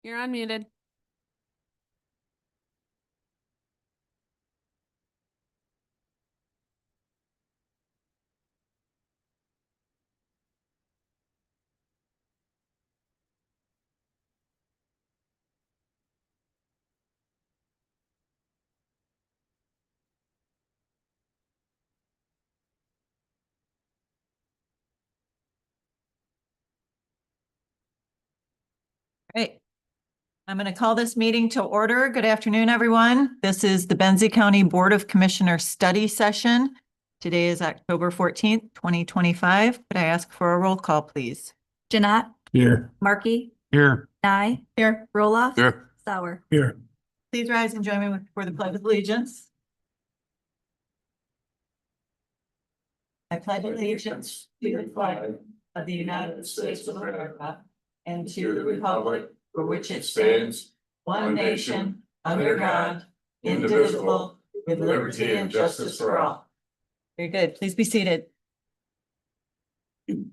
You're unmuted. Great. I'm going to call this meeting to order. Good afternoon, everyone. This is the Benzie County Board of Commissioners study session. Today is October 14th, 2025. Could I ask for a roll call, please? Janat, Here. Markey, Here. Nye, Here. Roloff, Here. Sauer. Here. Please rise and join me for the Pledge of Allegiance. I pledge allegiance to the flag of the United States of America and to the republic for which it stands, one nation, under God, indivisible, with liberty and justice for all. Very good. Please be seated. We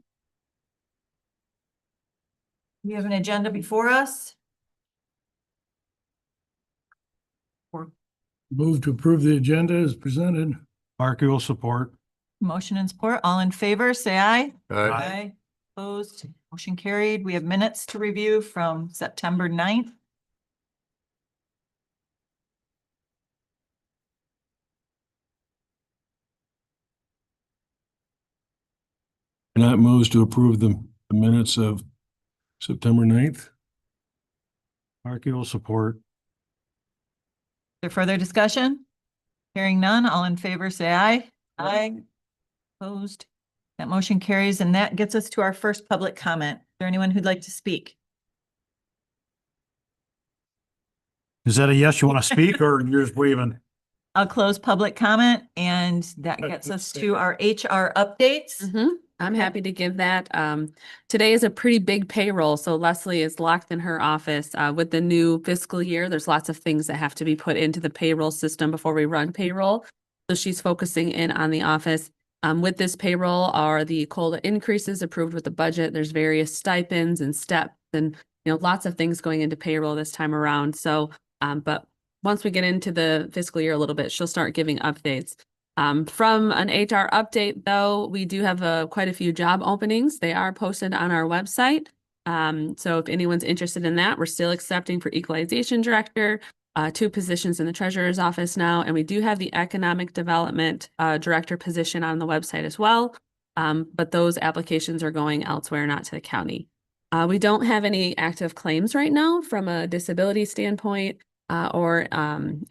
have an agenda before us. Move to approve the agenda as presented. Markey will support. Motion and support. All in favor, say aye. Aye. Opposed, motion carried. We have minutes to review from September 9th. That moves to approve the minutes of September 9th. Markey will support. Is there further discussion? Hearing none, all in favor, say aye. Aye. Opposed, that motion carries, and that gets us to our first public comment. Is there anyone who'd like to speak? Is that a yes, you want to speak, or you're just waving? I'll close public comment, and that gets us to our HR updates. I'm happy to give that. Today is a pretty big payroll, so Leslie is locked in her office. With the new fiscal year, there's lots of things that have to be put into the payroll system before we run payroll. So she's focusing in on the office. With this payroll are the COLA increases approved with the budget. There's various stipends and steps and lots of things going into payroll this time around. So, but once we get into the fiscal year a little bit, she'll start giving updates. From an HR update, though, we do have quite a few job openings. They are posted on our website. So if anyone's interested in that, we're still accepting for equalization director, 2 positions in the treasurer's office now, and we do have the economic development director position on the website as well. But those applications are going elsewhere, not to the county. We don't have any active claims right now from a disability standpoint. Or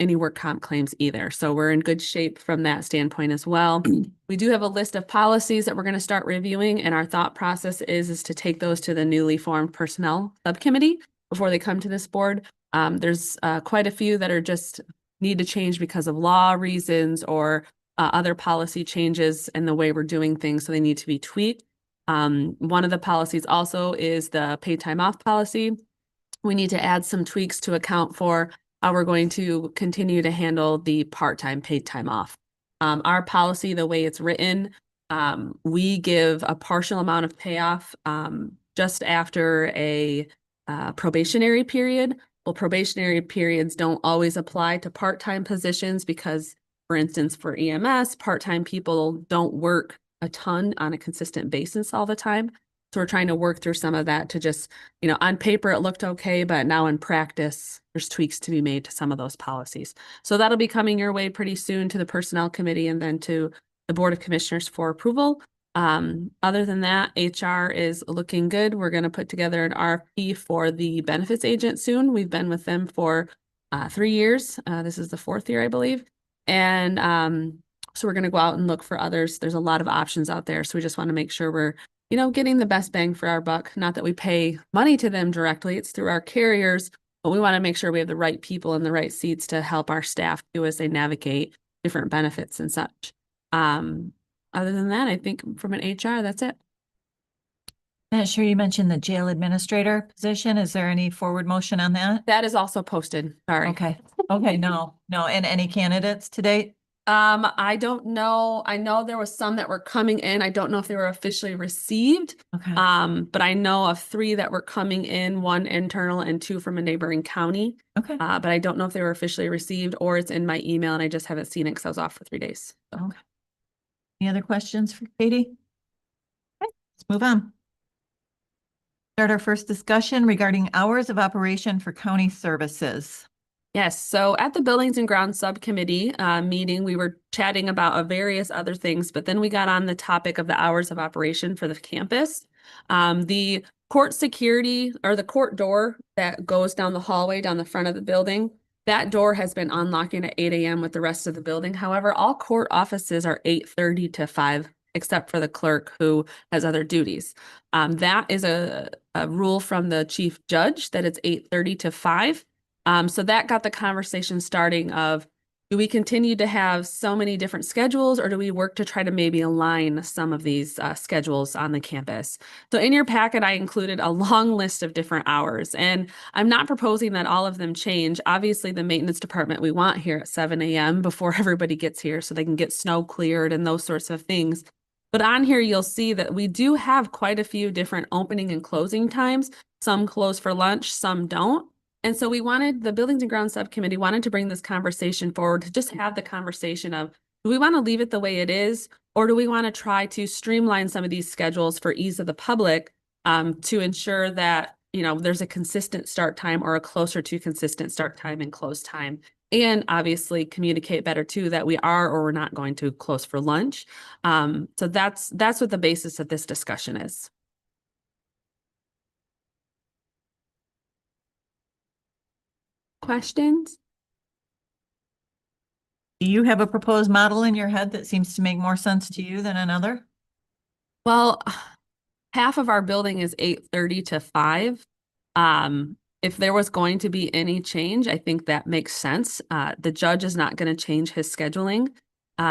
any work comp claims either. So we're in good shape from that standpoint as well. We do have a list of policies that we're going to start reviewing, and our thought process is to take those to the newly formed personnel subcommittee before they come to this board. There's quite a few that are just need to change because of law reasons or other policy changes in the way we're doing things, so they need to be tweaked. One of the policies also is the paid time off policy. We need to add some tweaks to account for how we're going to continue to handle the part-time paid time off. Our policy, the way it's written, we give a partial amount of payoff just after a probationary period. Well, probationary periods don't always apply to part-time positions because, for instance, for EMS, part-time people don't work a ton on a consistent basis all the time. So we're trying to work through some of that to just, on paper it looked okay, but now in practice, there's tweaks to be made to some of those policies. So that'll be coming your way pretty soon to the Personnel Committee and then to the Board of Commissioners for approval. Other than that, HR is looking good. We're going to put together an RFP for the benefits agent soon. We've been with them for 3 years. This is the 4th year, I believe. And so we're going to go out and look for others. There's a lot of options out there. So we just want to make sure we're getting the best bang for our buck. Not that we pay money to them directly, it's through our carriers, but we want to make sure we have the right people in the right seats to help our staff do as they navigate different benefits and such. Other than that, I think from an HR, that's it. I'm sure you mentioned the jail administrator position. Is there any forward motion on that? That is also posted. Sorry. Okay. Okay. No. And any candidates to date? I don't know. I know there was some that were coming in. I don't know if they were officially received. Okay. But I know of 3 that were coming in, 1 internal and 2 from a neighboring county. Okay. But I don't know if they were officially received or it's in my email and I just haven't seen it because I was off for 3 days. So. Okay. Any other questions for Katie? Okay, let's move on. Start our first discussion regarding hours of operation for county services. Yes, so at the Buildings and Grounds Subcommittee meeting, we were chatting about various other things, but then we got on the topic of the hours of operation for the campus. The court security or the court door that goes down the hallway down the front of the building, that door has been unlocking at 8 a.m. with the rest of the building. However, all court offices are 8:30 to 5, except for the clerk who has other duties. That is a rule from the chief judge that it's 8:30 to 5. So that got the conversation starting of, do we continue to have so many different schedules or do we work to try to maybe align some of these schedules on the campus? So in your packet, I included a long list of different hours, and I'm not proposing that all of them change. Obviously, the maintenance department we want here at 7 a.m. before everybody gets here so they can get snow cleared and those sorts of things. But on here, you'll see that we do have quite a few different opening and closing times. Some close for lunch, some don't. And so the Buildings and Grounds Subcommittee wanted to bring this conversation forward to just have the conversation of, do we want to leave it the way it is? Or do we want to try to streamline some of these schedules for ease of the public to ensure that, there's a consistent start time or a closer to consistent start time and close time? And obviously communicate better too that we are or we're not going to close for lunch. So that's what the basis of this discussion is. Questions? Do you have a proposed model in your head that seems to make more sense to you than another? Well, half of our building is 8:30 to 5. If there was going to be any change, I think that makes sense. The judge is not going to change his scheduling.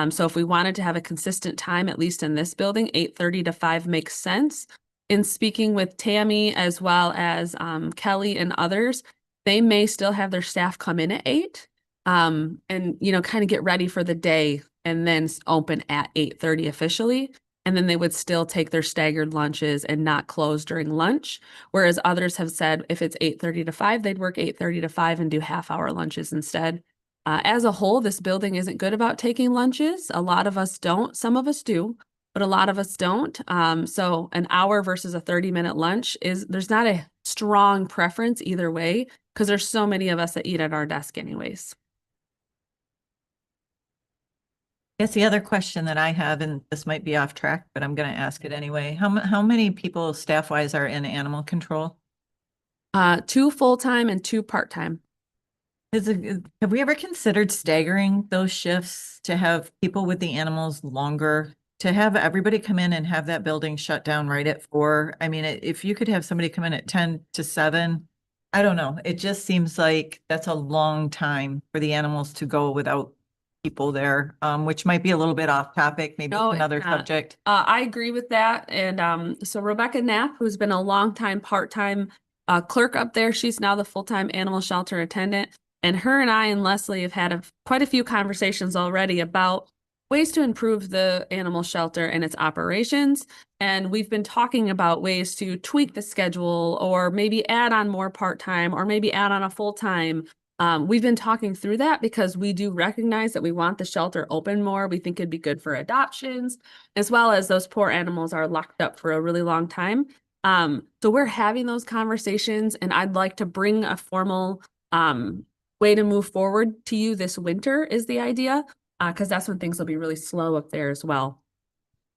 So if we wanted to have a consistent time, at least in this building, 8:30 to 5 makes sense. In speaking with Tammy as well as Kelly and others, they may still have their staff come in at 8 and, kind of get ready for the day and then open at 8:30 officially. And then they would still take their staggered lunches and not close during lunch. Whereas others have said if it's 8:30 to 5, they'd work 8:30 to 5 and do half-hour lunches instead. As a whole, this building isn't good about taking lunches. A lot of us don't. Some of us do, but a lot of us don't. So an hour versus a 30-minute lunch there's not a strong preference either way because there's so many of us that eat at our desk anyways. Guess the other question that I have, and this might be off track, but I'm going to ask it anyway. How many people staff-wise are in animal control? 2 full-time and 2 part-time. Have we ever considered staggering those shifts to have people with the animals longer, to have everybody come in and have that building shut down right at 4? I mean, if you could have somebody come in at 10 to 7, I don't know. It just seems like that's a long time for the animals to go without people there, which might be a little bit off topic, maybe No, it's another not. subject. I agree with that. And so Rebecca Knapp, who's been a longtime part-time clerk up there, she's now the full-time animal shelter attendant. And her and I and Leslie have had quite a few conversations already about ways to improve the animal shelter and its operations. And we've been talking about ways to tweak the schedule or maybe add on more part-time or maybe add on a full-time. We've been talking through that because we do recognize that we want the shelter open more. We think it'd be good for adoptions, as well as those poor animals are locked up for a really long time. So we're having those conversations, and I'd like to bring a formal way to move forward to you this winter is the idea, because that's when things will be really slow up there as well.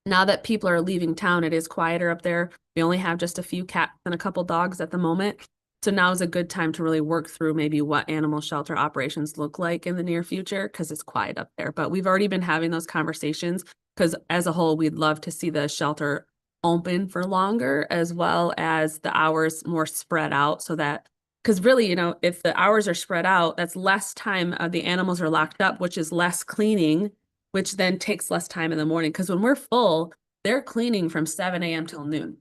Now that people are leaving town, it is quieter up there. We only have just a few cats and a couple dogs at the moment. So now is a good time to really work through maybe what animal shelter operations look like in the near future because it's quiet up there. But we've already been having those conversations because as a whole, we'd love to see the shelter open for longer as well as the hours more spread out so that because really, if the hours are spread out, that's less time the animals are locked up, which is less cleaning, which then takes less time in the morning. Because when we're full, they're cleaning from 7 a.m. till noon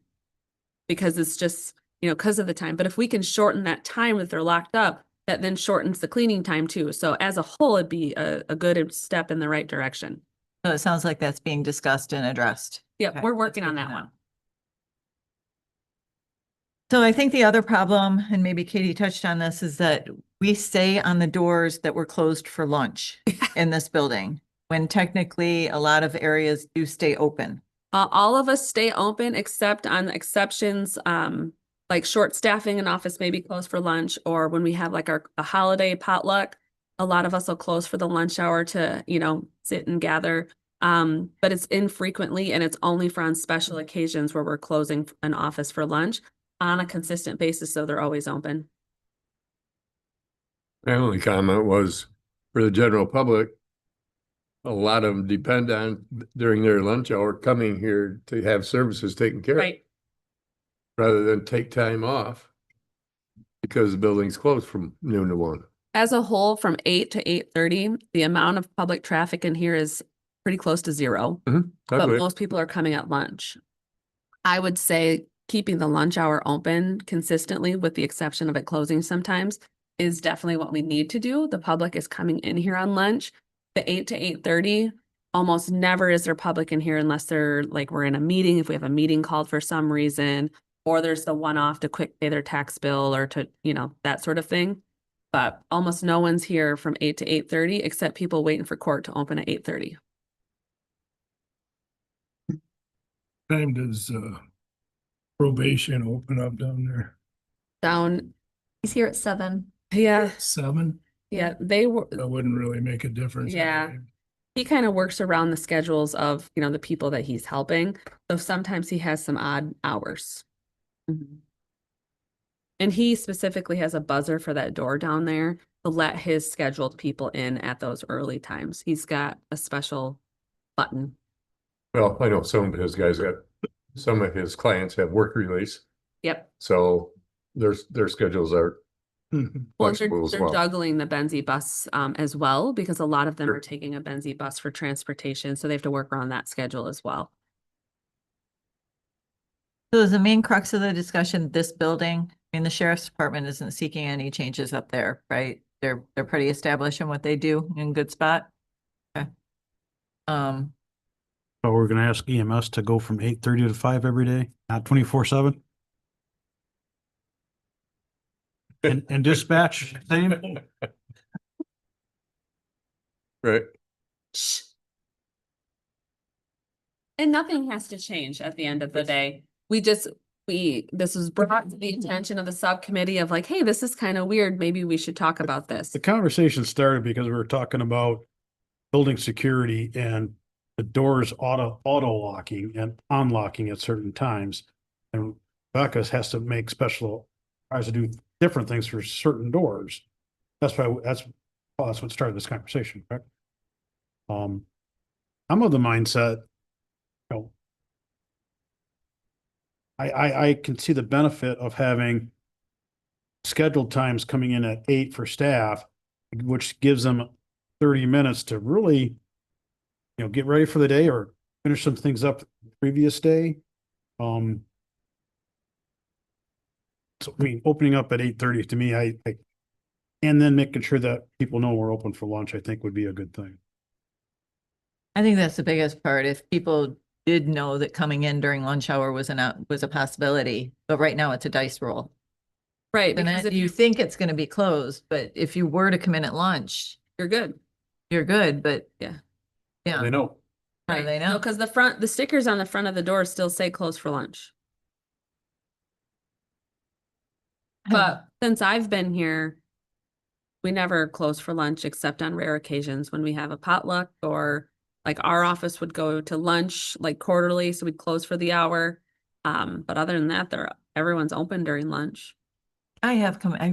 because it's just, because of the time. But if we can shorten that time that they're locked up, that then shortens the cleaning time too. So as a whole, it'd be a good step in the right direction. So it sounds like that's being discussed and addressed. Yep, Okay, we're that's working good on to that know. one. So I think the other problem, and maybe Katie touched on this, is that we say on the doors that we're closed for lunch in this building, when technically a lot of areas do stay open. All of us stay open except on the exceptions, like short staffing in office may be closed for lunch, or when we have like a holiday potluck, a lot of us will close for the lunch hour to, sit and gather. But it's infrequently and it's only for on special occasions where we're closing an office for lunch on a consistent basis, so they're always open. My only comment was for the general public, a lot of them depend on during their lunch hour coming here to have services taken care of, Right. rather than take time off because the building's closed from noon to 1. As a whole, from 8 to 8:30, the amount of public traffic in here is pretty close to zero. But Okay. most people are coming at lunch. I would say keeping the lunch hour open consistently, with the exception of it closing sometimes, is definitely what we need to do. The public is coming in here on lunch. The 8 to 8:30, almost never is there public in here unless they're like, we're in a meeting, if we have a meeting called for some reason, or there's the one-off to quick pay their tax bill or to, that sort of thing. But almost no one's here from 8 to 8:30 except people waiting for court to open at 8:30. Time does probation open up down there? Down, He's here at 7. yeah, 7? yeah, they were, That wouldn't really make a difference. Yeah. he kind of works around the schedules of, the people that he's helping. So sometimes he has some odd hours. And he specifically has a buzzer for that door down there to let his scheduled people in at those early times. He's got a special button. Well, I know some of his guys some of his clients have work release, Yep. so their schedules are Well, they're, flexible as they're well. juggling the Benzie bus as well, because a lot of them are taking a Benzie bus for transportation. So they have to work around that schedule as well. So is the main crux of the discussion, this building, I mean, the sheriff's department isn't seeking any changes up there, right? They're pretty established in what they do, in good spot. Okay. So we're gonna ask EMS to go from 8:30 to 5 every day, not 24/7? And dispatch, same? Right. And nothing has to change at the end of the day. This was brought to the attention of the subcommittee of like, hey, this is kind of weird. Maybe we should talk about this. The conversation started because we were talking about building security and the doors auto locking and unlocking at certain times. And Becca's has to make tries to do different things for certain doors. That's what started this conversation, correct? I'm of the mindset, I can see the benefit of having scheduled times coming in at 8 for staff, which gives them 30 minutes to really, get ready for the day or finish some things up the previous day. So I mean, opening up at 8:30 to me, and then making sure that people know we're open for lunch, I think would be a good thing. I think that's the biggest part. If people did know that coming in during lunch hour was a possibility, but right now it's a dice roll. Right. And Because if you think it's going to be closed, but if you were to come in at lunch, you're good. you're good, but Yeah. yeah. They know. How do they know? Because the stickers on the front of the door still say closed for lunch. But since I've been here, we never close for lunch except on rare occasions when we have a potluck, or like our office would go to lunch like quarterly, so we'd close for the hour. But other than that, everyone's open during lunch. I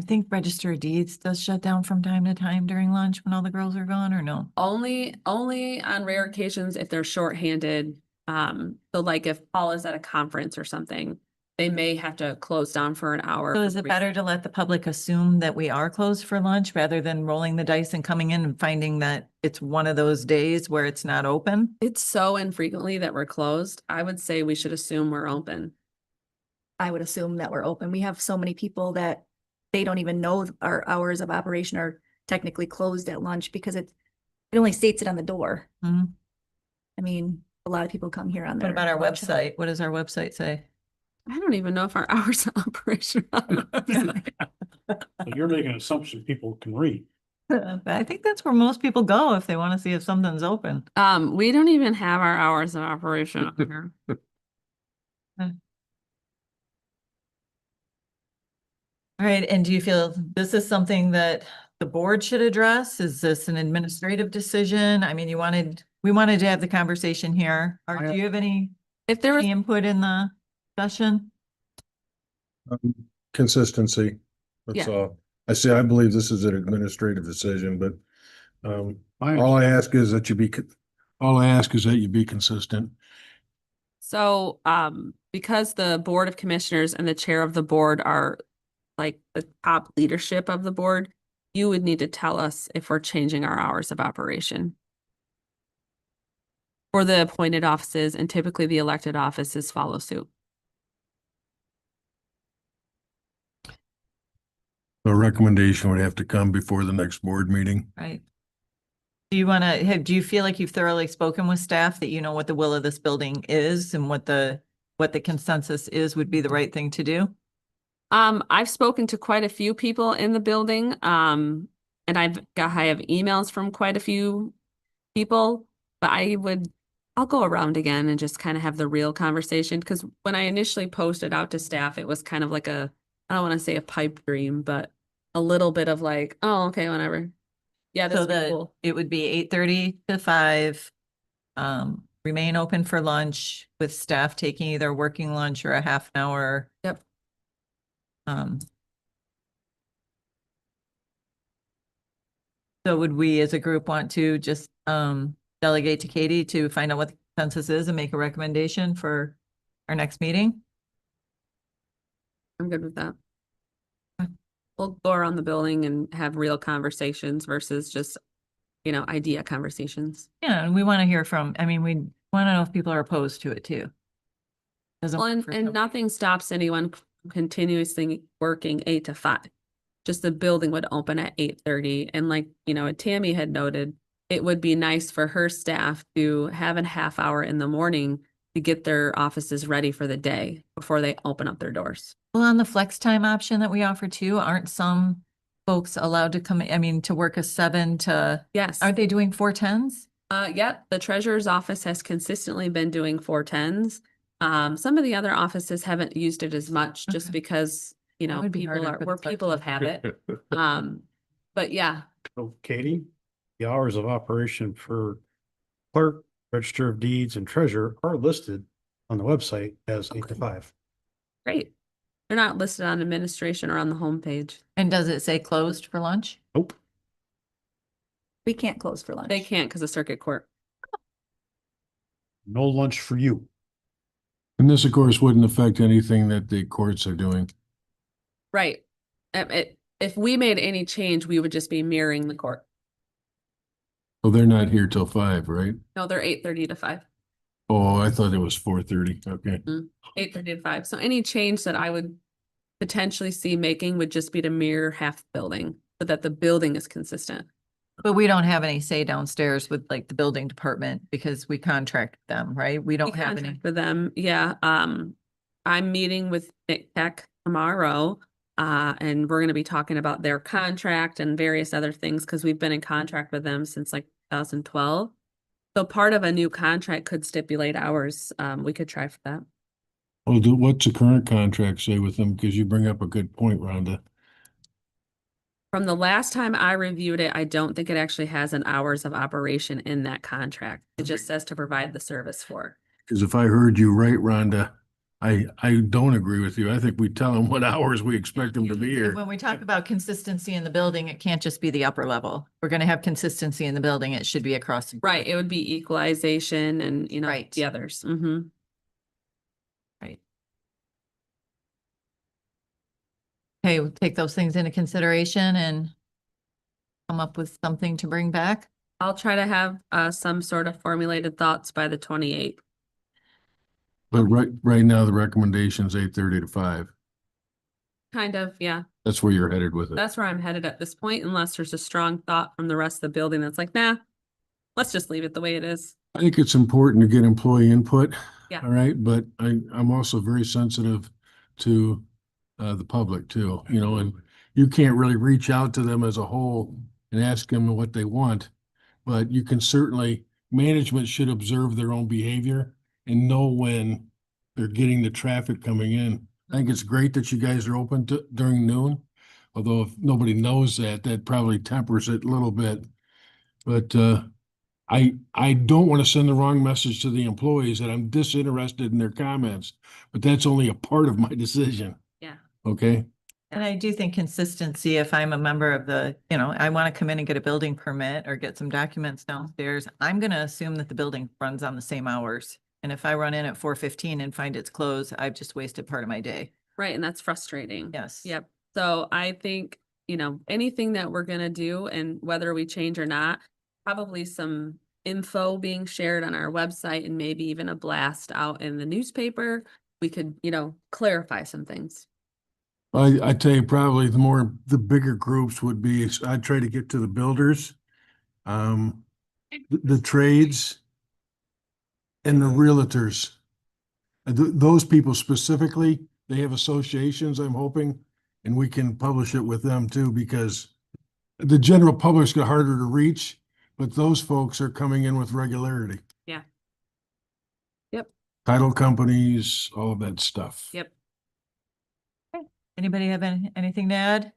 think Register of Deeds does shut down from time to time during lunch when all the girls are gone, or no? Only on rare occasions if they're shorthanded. So like if Paul is at a conference or something, they may have to close down for an hour. So is it better to let the public assume that we are closed for lunch rather than rolling the dice and coming in and finding that it's one of those days where it's not open? It's so infrequently that we're closed. I would say we should assume we're open. I would assume that we're open. We have so many people that they don't even know our hours of operation are technically closed at lunch because it only states it on the door. Mhm. I mean, a lot of people come here on their. What about our lunch hour. website? What does our website say? I don't even know if our hours of operation are on the website. So you're making an assumption people can read. I think that's where most people go if they want to see if something's open. We don't even have our hours of operation on here. All right, and do you feel this is something that the board should address? Is this an administrative decision? I mean, we wanted to have the conversation here. Or do you have any If there was, input in the discussion? Consistency, that's Yeah. all. I believe this is an administrative decision, but I- all I ask is that you be consistent. so, because the Board of Commissioners and the chair of the board are like the top leadership of the board, you would need to tell us if we're changing our hours of operation. For the appointed offices, and typically the elected offices follow suit. A recommendation would have to come before the next board meeting. Right. Do you feel like you've thoroughly spoken with staff that you know what the will of this building is and what the consensus is would be the right thing to do? I've spoken to quite a few people in the building, and I have emails from quite a few people, but I'll go around again and just kind of have the real conversation, because when I initially posted out to staff, it was kind of like I don't want to say a pipe dream, but a little bit of like, oh, okay, whatever. Yeah, So that's that cool. it would be 8:30 to 5, remain open for lunch with staff taking either working lunch or a half an hour. Yep. So would we as a group want to just delegate to Katie to find out what the consensus is and make a recommendation for our next meeting? I'm good with that. Okay. We'll go around the building and have real conversations versus just, idea conversations. Yeah, and we want to hear we want to know if people are opposed to it too. Doesn't Well, work for and some- nothing stops anyone from continuously working 8 to 5. Just the building would open at 8:30. And like, Tammy had noted, it would be nice for her staff to have a half hour in the morning to get their offices ready for the day before they open up their doors. Well, on the flex time option that we offer too, aren't some folks allowed to come, to work a 7 to, Yes. aren't they doing 410s? Yeah, the treasurer's office has consistently been doing 410s. Some of the other offices haven't used it as much just Okay. because, That would be harder for the we're people of flexibility. habit. But yeah, So Katie, the hours of operation for clerk, register of deeds and treasurer are listed on the website as 8 to 5. great. They're not listed on administration or on the homepage. And does it say closed for lunch? Nope. We can't close for lunch. They can't because of circuit court. No lunch for you. And this, of course, wouldn't affect anything that the courts are doing. Right. If we made any change, we would just be mirroring the court. Well, they're not here till 5, right? No, they're 8:30 to 5. Oh, I thought it was 4:30. Okay. 8:30 to 5. So any change that I would potentially see making would just be to mirror half the building, so that the building is consistent. But we don't have any say downstairs with like the building department because we contract them, right? We don't We have any. contract with them, yeah. I'm meeting with Nick Tech tomorrow. And we're gonna be talking about their contract and various other things, because we've been in contract with them since like 2012. So part of a new contract could stipulate hours. We could try for that. Well, what's the current contract say with them? Because you bring up a good point, Rhonda. From the last time I reviewed it, I don't think it actually has an hours of operation in that contract. It just says to provide the service for. Because if I heard you right, Rhonda, I don't agree with you. I think we tell them what hours we expect them to be here. When we talk about consistency in the building, it can't just be the upper level. We're going to have consistency in the building. It should be across. the board. Right, it would be equalization and, Right. the others. Mm-hmm. Right. Okay, we'll take those things into consideration and come up with something to bring back. I'll try to have some sort of formulated thoughts by the 28th. But right now, the recommendation's 8:30 to 5. Kind of, yeah. That's where you're headed with it. That's where I'm headed at this point, unless there's a strong thought from the rest of the building that's like, nah, let's just leave it the way it is. I think it's important to get employee input. Yeah. All right, but I'm also very sensitive to the public too, you know, and you can't really reach out to them as a whole and ask them what they want. But you can certainly, management should observe their own behavior and know when they're getting the traffic coming in. I think it's great that you guys are open to during noon. Although if nobody knows that, that probably tempers it a little bit. But I don't want to send the wrong message to the employees that I'm disinterested in their comments, but that's only a part of my decision. Yeah. Okay? And I do think consistency, if I'm a member of the, you know, I want to come in and get a building permit or get some documents downstairs, I'm going to assume that the building runs on the same hours. And if I run in at 4:15 and find it's closed, I've just wasted part of my day. Right, and that's frustrating. Yes. Yep. So I think, you know, anything that we're gonna do and whether we change or not, probably some info being shared on our website and maybe even a blast out in the newspaper. We could, you know, clarify some things. I tell you, probably the bigger groups would be, I'd try to get to the builders, the trades and the realtors. Those people specifically, they have associations, I'm hoping, and we can publish it with them too, because the general public's got harder to reach, but those folks are coming in with regularity. Yeah. Yep. Title companies, all of that stuff. Yep. Anybody have anything to add?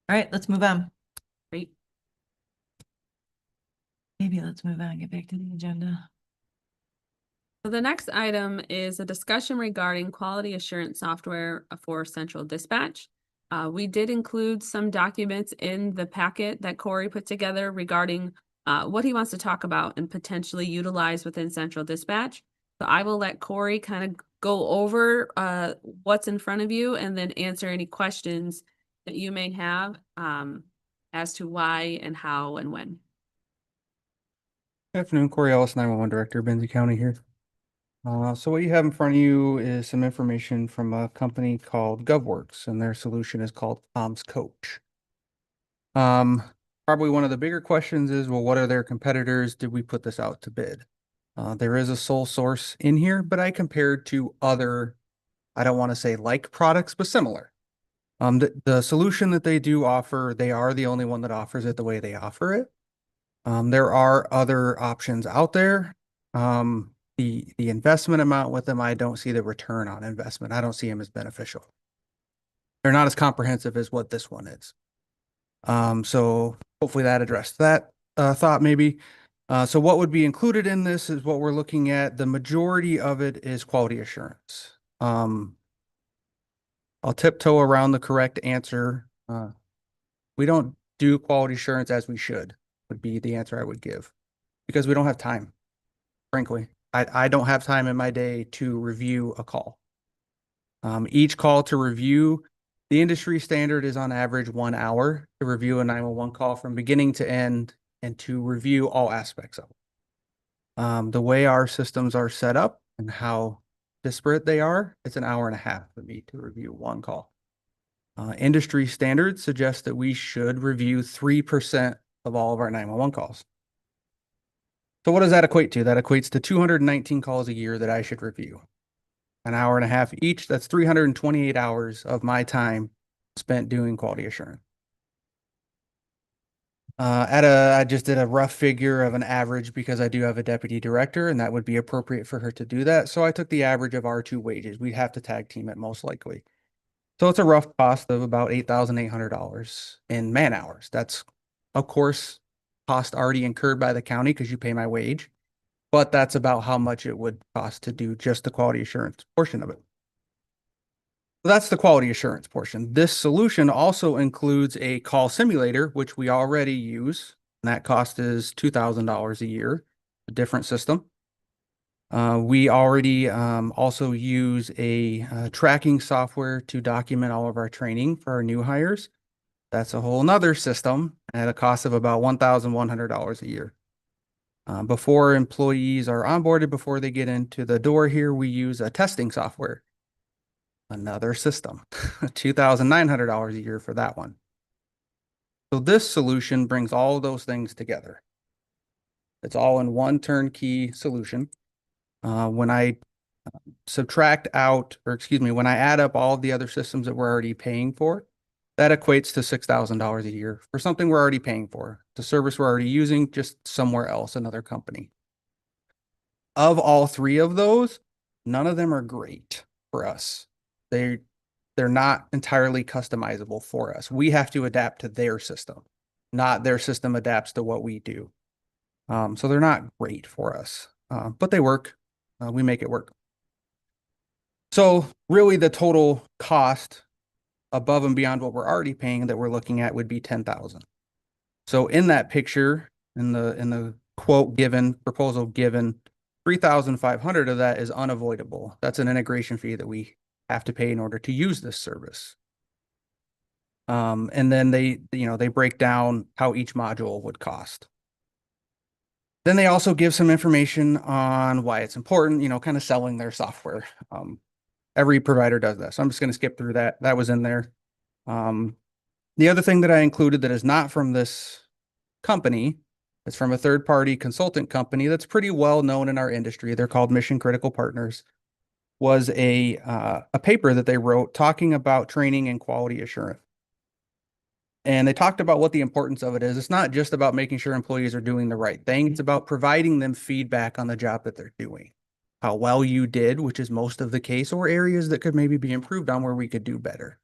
All right, let's move on. Great. Maybe let's move on, get back to the agenda. So the next item is a discussion regarding quality assurance software for central dispatch. We did include some documents in the packet that Corey put together regarding what he wants to talk about and potentially utilize within central dispatch. So I will let Corey kind of go over what's in front of you and then answer any questions that you may have as to why and how and when. Good afternoon, Corey Ellis, 911 Director, Benzie County here. So what you have in front of you is some information from a company called GovWorks, and their solution is called Tom's Coach. Probably one of the bigger questions is, well, what are their competitors? Did we put this out to bid? There is a sole source in here, but I compared to other, I don't want to say like products, but similar. The solution that they do offer, they are the only one that offers it the way they offer it. There are other options out there. The investment amount with them, I don't see the return on investment. I don't see them as beneficial. They're not as comprehensive as what this one is. So hopefully that addressed that thought maybe. So what would be included in this is what we're looking at. The majority of it is quality assurance. I'll tiptoe around the correct answer. We don't do quality assurance as we should, would be the answer I would give, because we don't have time, frankly. I don't have time in my day to review a call. Each call to review, the industry standard is on average 1 hour to review a 911 call from beginning to end and to review all aspects of it. The way our systems are set up and how disparate they are, it's 1.5 hours for me to review one call. Industry standards suggest that we should review 3% of all of our 911 calls. So what does that equate to? That equates to 219 calls a year that I should review. 1.5 hours each, that's 328 hours of my time spent doing quality assurance. I just did a rough figure of an average because I do have a deputy director and that would be appropriate for her to do that. So I took the average of our 2 wages. We'd have to tag team it most likely. So it's a rough cost of about $8,800 in man hours. That's, of course, cost already incurred by the county because you pay my wage, but that's about how much it would cost to do just the quality assurance portion of it. So that's the quality assurance portion. This solution also includes a call simulator, which we already use. And that cost is $2,000 a year, a different system. We already also use a tracking software to document all of our training for our new hires. That's a whole nother system at a cost of about $1,100 a year. Before employees are onboarded, before they get into the door here, we use a testing software. another system, $2,900 a year for that one. So this solution brings all of those things together. It's all in one turnkey solution. When I subtract out, or excuse me, when I add up all of the other systems that we're already paying for, that equates to $6,000 a year for something we're already paying for, the service we're already using, just somewhere else, another company. Of all three of those, none of them are great for us. They're not entirely customizable for us. We have to adapt to their system, not their system adapts to what we do. So they're not great for us, but they work. We make it work. So really the total cost above and beyond what we're already paying that we're looking at would be 10,000. So in that picture, in the quote given, proposal given, 3,500 of that is unavoidable. That's an integration fee that we have to pay in order to use this service. And then they break down how each module would cost. Then they also give some information on why it's important, kind of selling their software. Every provider does that. So I'm just going to skip through that. That was in there. The other thing that I included that is not from this company, it's from a third-party consultant company that's pretty well known in our industry. They're called Mission Critical Partners, was a paper that they wrote talking about training and quality assurance. And they talked about what the importance of it is. It's not just about making sure employees are doing the right thing. It's about providing them feedback on the job that they're doing, how well you did, which is most of the case, or areas that could maybe be improved on where we could do better.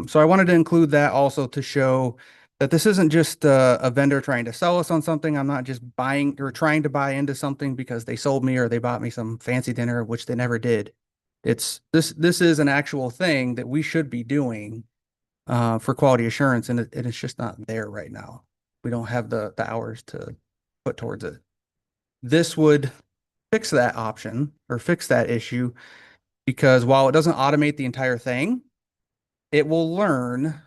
So I wanted to include that also to show that this isn't just a vendor trying to sell us on something. I'm not just buying or trying to buy into something because they sold me or they bought me some fancy dinner, which they never did. This is an actual thing that we should be doing for quality assurance, and it's just not there right now. We don't have the hours to put towards it. This would fix that option or fix that issue, because while it doesn't automate the entire thing, it will learn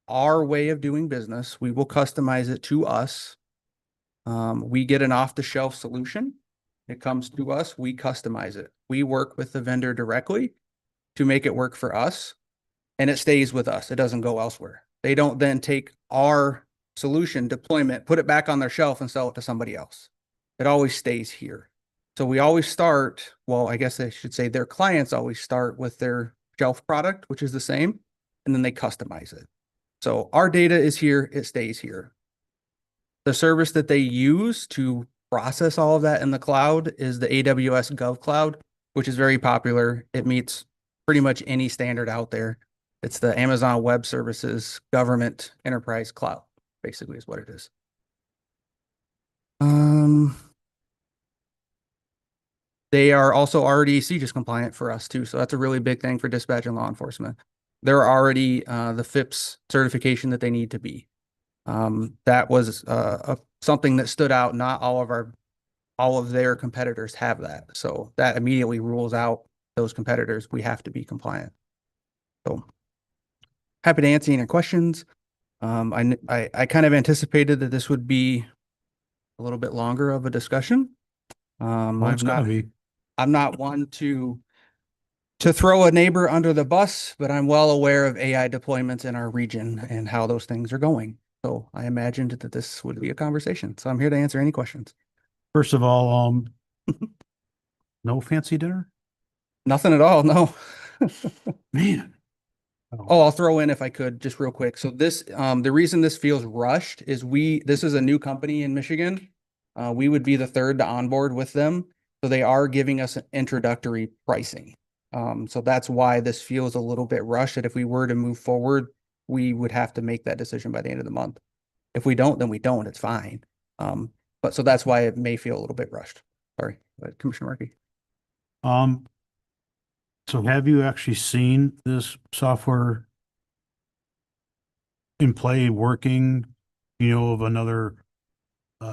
our way of doing business. We will customize it to us. We get an off-the-shelf solution. It comes to us, we customize it. We work with the vendor directly to make it work for us, and it stays with us. It doesn't go elsewhere. They don't then take our solution deployment, put it back on their shelf and sell it to somebody else. It always stays here. So we always start, well, I guess I should say their clients always start with their shelf product, which is the same, and then they customize it. So our data is here, it stays here. The service that they use to process all of that in the cloud is the AWS GovCloud, which is very popular. It meets pretty much any standard out there. It's the Amazon Web Services Government Enterprise Cloud, basically is what it is. They are also already CJIS compliant for us too. So that's a really big thing for dispatch and law enforcement. They're already the FIPS certification that they need to be. That was something that stood out. Not all of their competitors have that. So that immediately rules out those competitors. We have to be compliant. So happy to answer any questions. I kind of anticipated that this would be a little bit longer of a discussion. I'm not one to throw a neighbor under the bus, but I'm well aware of AI deployments in our region and how those things are going. So I imagined that this would be a conversation. So I'm here to answer any questions. First of all, no fancy dinner? Nothing at all, no. Man. Oh, I'll throw in if I could, just real quick. So this, the reason this feels rushed is this is a new company in Michigan. We would be the third to onboard with them. So they are giving us an introductory pricing. So that's why this feels a little bit rushed, that if we were to move forward, we would have to make that decision by the end of the month. If we don't, then we don't, it's fine. But so that's why it may feel a little bit rushed. Sorry, but Commissioner Markey. So have you actually seen this software in play working, of another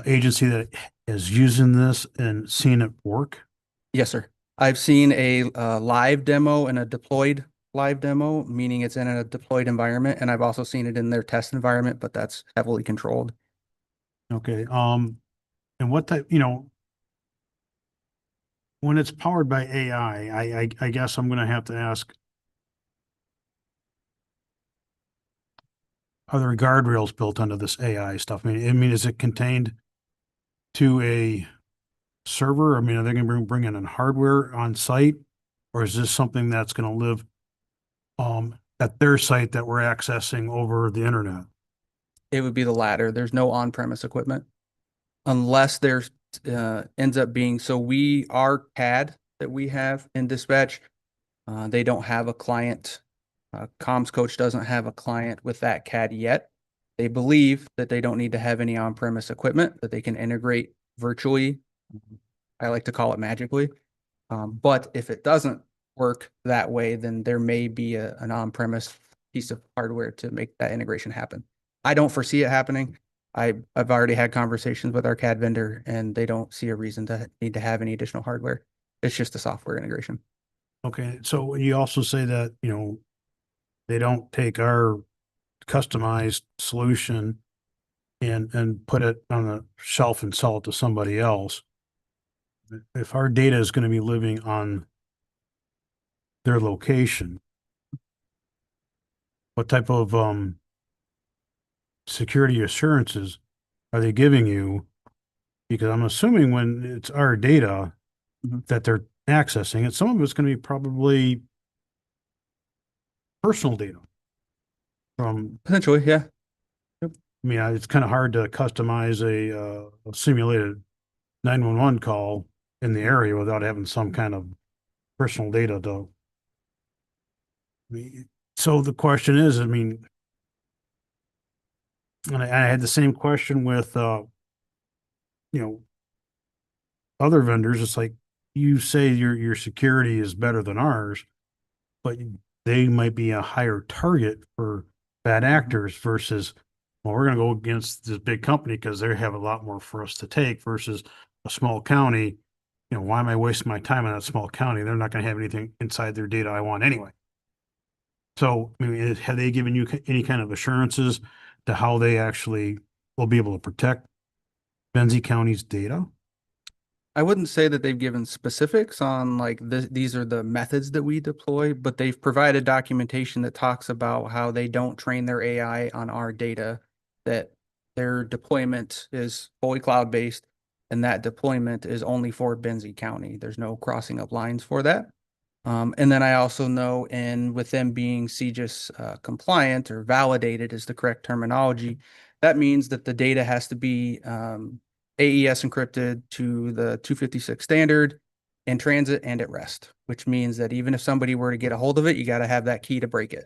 agency that is using this and seeing it work? Yes, sir. I've seen a live demo and a deployed live demo, meaning it's in a deployed environment. And I've also seen it in their test environment, but that's heavily controlled. Okay. And what type, when it's powered by AI, I guess I'm going to have to ask, are there guardrails built onto this AI stuff? I mean, is it contained to a server? I mean, are they going to bring in hardware on site? Or is this something that's going to live at their site that we're accessing over the internet? It would be the latter. There's no on-premise equipment unless there's ends up being, so our CAD that we have in dispatch, they don't have a client. Comms Coach doesn't have a client with that CAD yet. They believe that they don't need to have any on-premise equipment, that they can integrate virtually. I like to call it magically. But if it doesn't work that way, then there may be an on-premise piece of hardware to make that integration happen. I don't foresee it happening. I've already had conversations with our CAD vendor and they don't see a reason to need to have any additional hardware. It's just a software integration. Okay, so you also say that, you know, they don't take our customized solution and put it on the shelf and sell it to somebody else. If our data is going to be living on their location, what type of security assurances are they giving you? Because I'm assuming when it's our data Mhm. that they're accessing it, some of it's going to be probably personal data from, Potentially, yeah. I mean, it's kind of hard to customize a simulated 911 call in the area without having some kind of personal data to. So the question is, I mean, and I had the same question with, you know, other vendors. It's like you say your security is better than ours, but they might be a higher target for bad actors versus, well, we're going to go against this big company because they have a lot more for us to take versus a small county. You know, why am I wasting my time in that small county? They're not going to have anything inside their data I want anyway. So, I mean, have they given you any kind of assurances to how they actually will be able to protect Benzie County's data? I wouldn't say that they've given specifics on like these are the methods that we deploy, but they've provided documentation that talks about how they don't train their AI on our data, that their deployment is fully cloud-based, and that deployment is only for Benzie County. There's no crossing of lines for that. And then I also know, and with them being CGIS compliant or validated is the correct terminology, that means that the data has to be AES encrypted to the 256 standard in transit and at rest, which means that even if somebody were to get a hold of it, you got to have that key to break it.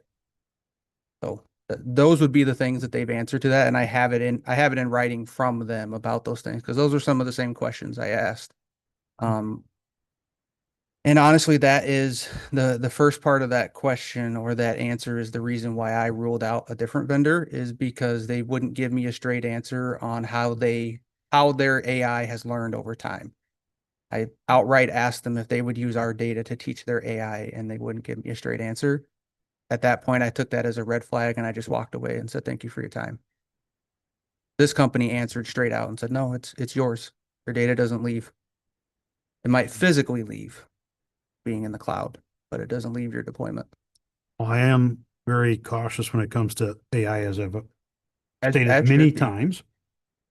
So those would be the things that they've answered to that. And I have it in writing from them about those things, because those are some of the same questions I asked. And honestly, that is the first part of that question or that answer is the reason why I ruled out a different vendor, is because they wouldn't give me a straight answer on how their AI has learned over time. I outright asked them if they would use our data to teach their AI, and they wouldn't give me a straight answer. At that point, I took that as a red flag and I just walked away and said, thank you for your time. This company answered straight out and said, no, it's yours. Your data doesn't leave. It might physically leave being in the cloud, but it doesn't leave your deployment. Well, I am very cautious when it comes to AI, as I've As stated many should be. times.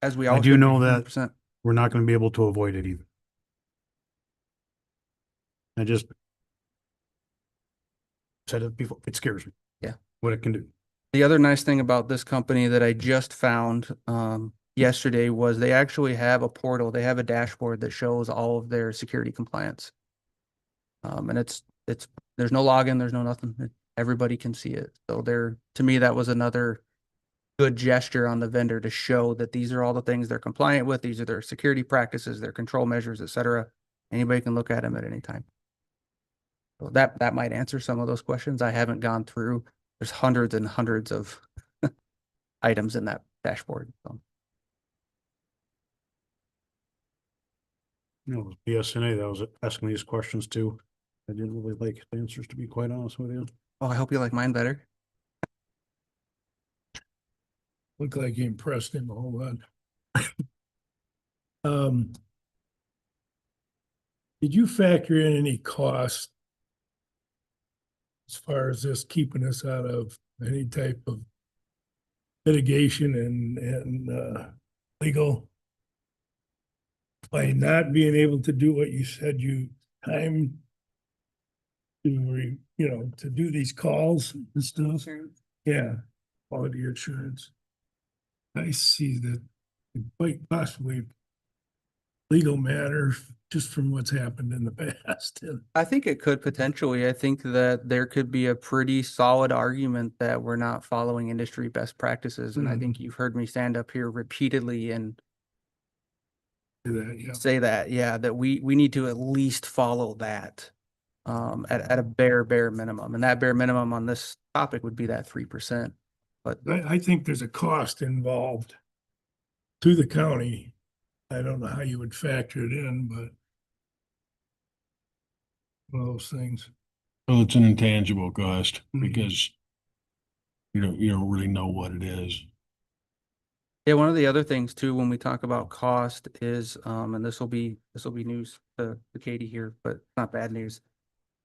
As we all I do should be, know that 100%. we're not going to be able to avoid it either. I just said it before, it scares me. Yeah. What it can do. The other nice thing about this company that I just found yesterday was they actually have a portal. They have a dashboard that shows all of their security compliance. And there's no login, there's no nothing. Everybody can see it. So to me, that was another good gesture on the vendor to show that these are all the things they're compliant with. These are their security practices, their control measures, et cetera. Anybody can look at them at any time. So that might answer some of those questions. I haven't gone through. There's hundreds and hundreds of items in that dashboard. So. You know, BSNA that was asking these questions too. I didn't really like the answers, to be quite honest with you. Oh, I hope you like mine better. Looked like you impressed him a whole lot. Did you factor in any cost as far as this keeping us out of any type of litigation and legal. By not being able to do what you said you time to, to do these calls and stuff. Yeah, quality assurance. I see that it quite possibly legal matter just from what's happened in the past. I think it could potentially. I think that there could be a pretty solid argument that we're not following industry best practices. And I think you've heard me stand up here repeatedly and say that, yeah, that we need to at least follow that at a bare minimum. And that bare minimum on this topic would be that 3%. But I think there's a cost involved to the county. I don't know how you would factor it in, but one of those things. Well, it's an intangible cost Mhm. because you don't really know what it is. yeah, one of the other things too, when we talk about cost is, and this will be news to Katie here, but not bad news.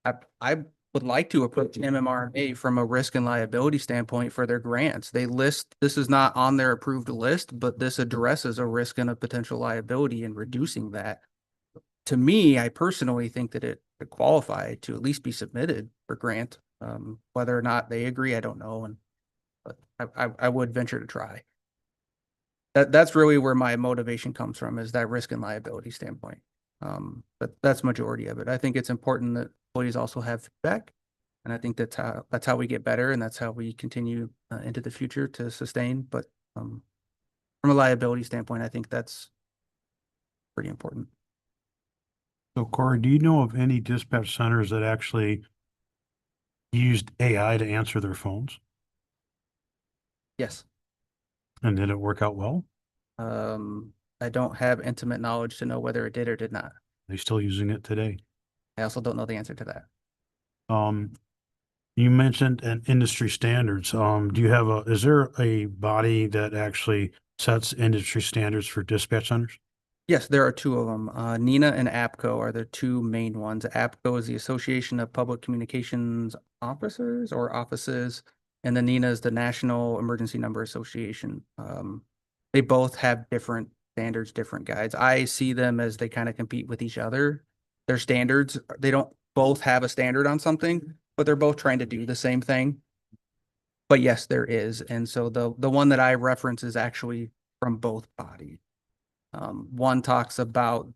I would like to approach MMRA from a risk and liability standpoint for their grants. They list, this is not on their approved list, but this addresses a risk and a potential liability and reducing that. To me, I personally think that it could qualify to at least be submitted for grant. Whether or not they agree, I don't know. But I would venture to try. That's really where my motivation comes from, is that risk and liability standpoint. But that's majority of it. I think it's important that employees also have feedback. And I think that's how we get better, and that's how we continue into the future to sustain. But from a liability standpoint, I think that's pretty important. So Corey, do you know of any dispatch centers that actually used AI to answer their phones? Yes. And did it work out well? I don't have intimate knowledge to know whether it did or did not. They still using it today? I also don't know the answer to that. You mentioned an industry standards. Do you have is there a body that actually sets industry standards for dispatch centers? Yes, there are two of them. NINA and APCO are the two main ones. APCO is the Association of Public Communications Officers or Offices, and the NINA is the National Emergency Number Association. They both have different standards, different guides. I see them as they kind of compete with each other. Their standards, they don't both have a standard on something, but they're both trying to do the same thing. But yes, there is. And so the one that I reference is actually from both bodies. One talks about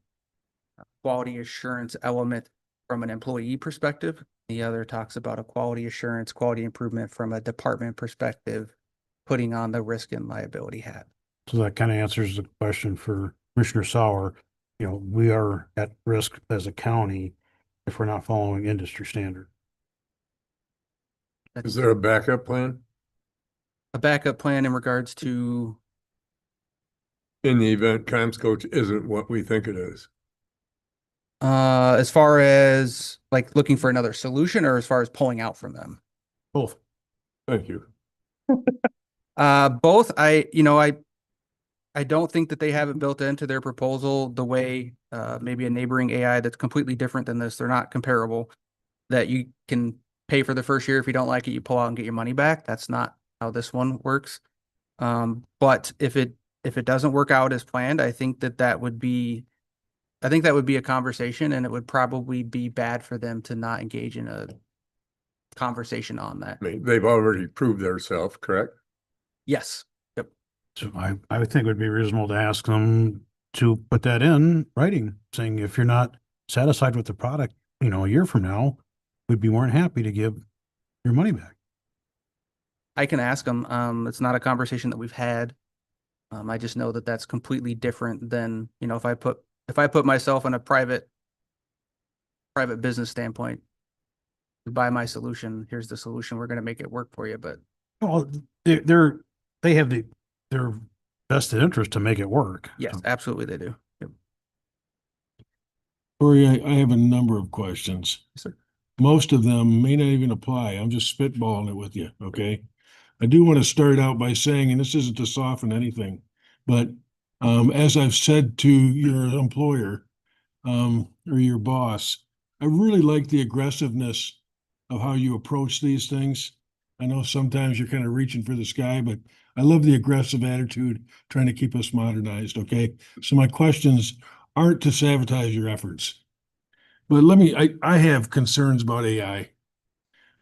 quality assurance element from an employee perspective. The other talks about a quality assurance, quality improvement from a department perspective, putting on the risk and liability hat. So that kind of answers the question for Commissioner Sauer. You know, we are at risk as a county if we're not following industry standard. Is there a backup plan A backup plan in regards to, in the event Comscoach isn't what we think it is? as far as like looking for another solution, or as far as pulling out from them? Both. Thank you. Both. I don't think that they have it built into their proposal the way maybe a neighboring AI that's completely different than this. They're not comparable. That you can pay for the first year. If you don't like it, you pull out and get your money back. That's not how this one works. But if it doesn't work out as planned, I think that would be a conversation, and it would probably be bad for them to not engage in a conversation on that. I mean, they've already proved themselves, correct? Yes. Yep. So I would think it would be reasonable to ask them to put that in writing, saying if you're not satisfied with the product, you know, a year from now, we'd be more than happy to give your money back. I can ask them. It's not a conversation that we've had. I just know that that's completely different than, you know, if I put myself in a private business standpoint, you buy my solution, here's the solution, we're going to make it work for you. But Well, they have their vested interest to make it work. yes, So, absolutely they do. Yep. Corey, I have a number of questions. Yes, sir. Most of them may not even apply. I'm just spitballing it with you, okay? I do want to start out by saying, and this isn't to soften anything, but as I've said to your employer or your boss, I really like the aggressiveness of how you approach these things. I know sometimes you're kind of reaching for the sky, but I love the aggressive attitude, trying to keep us modernized, okay? So my questions aren't to sabotage your efforts. But I have concerns about AI.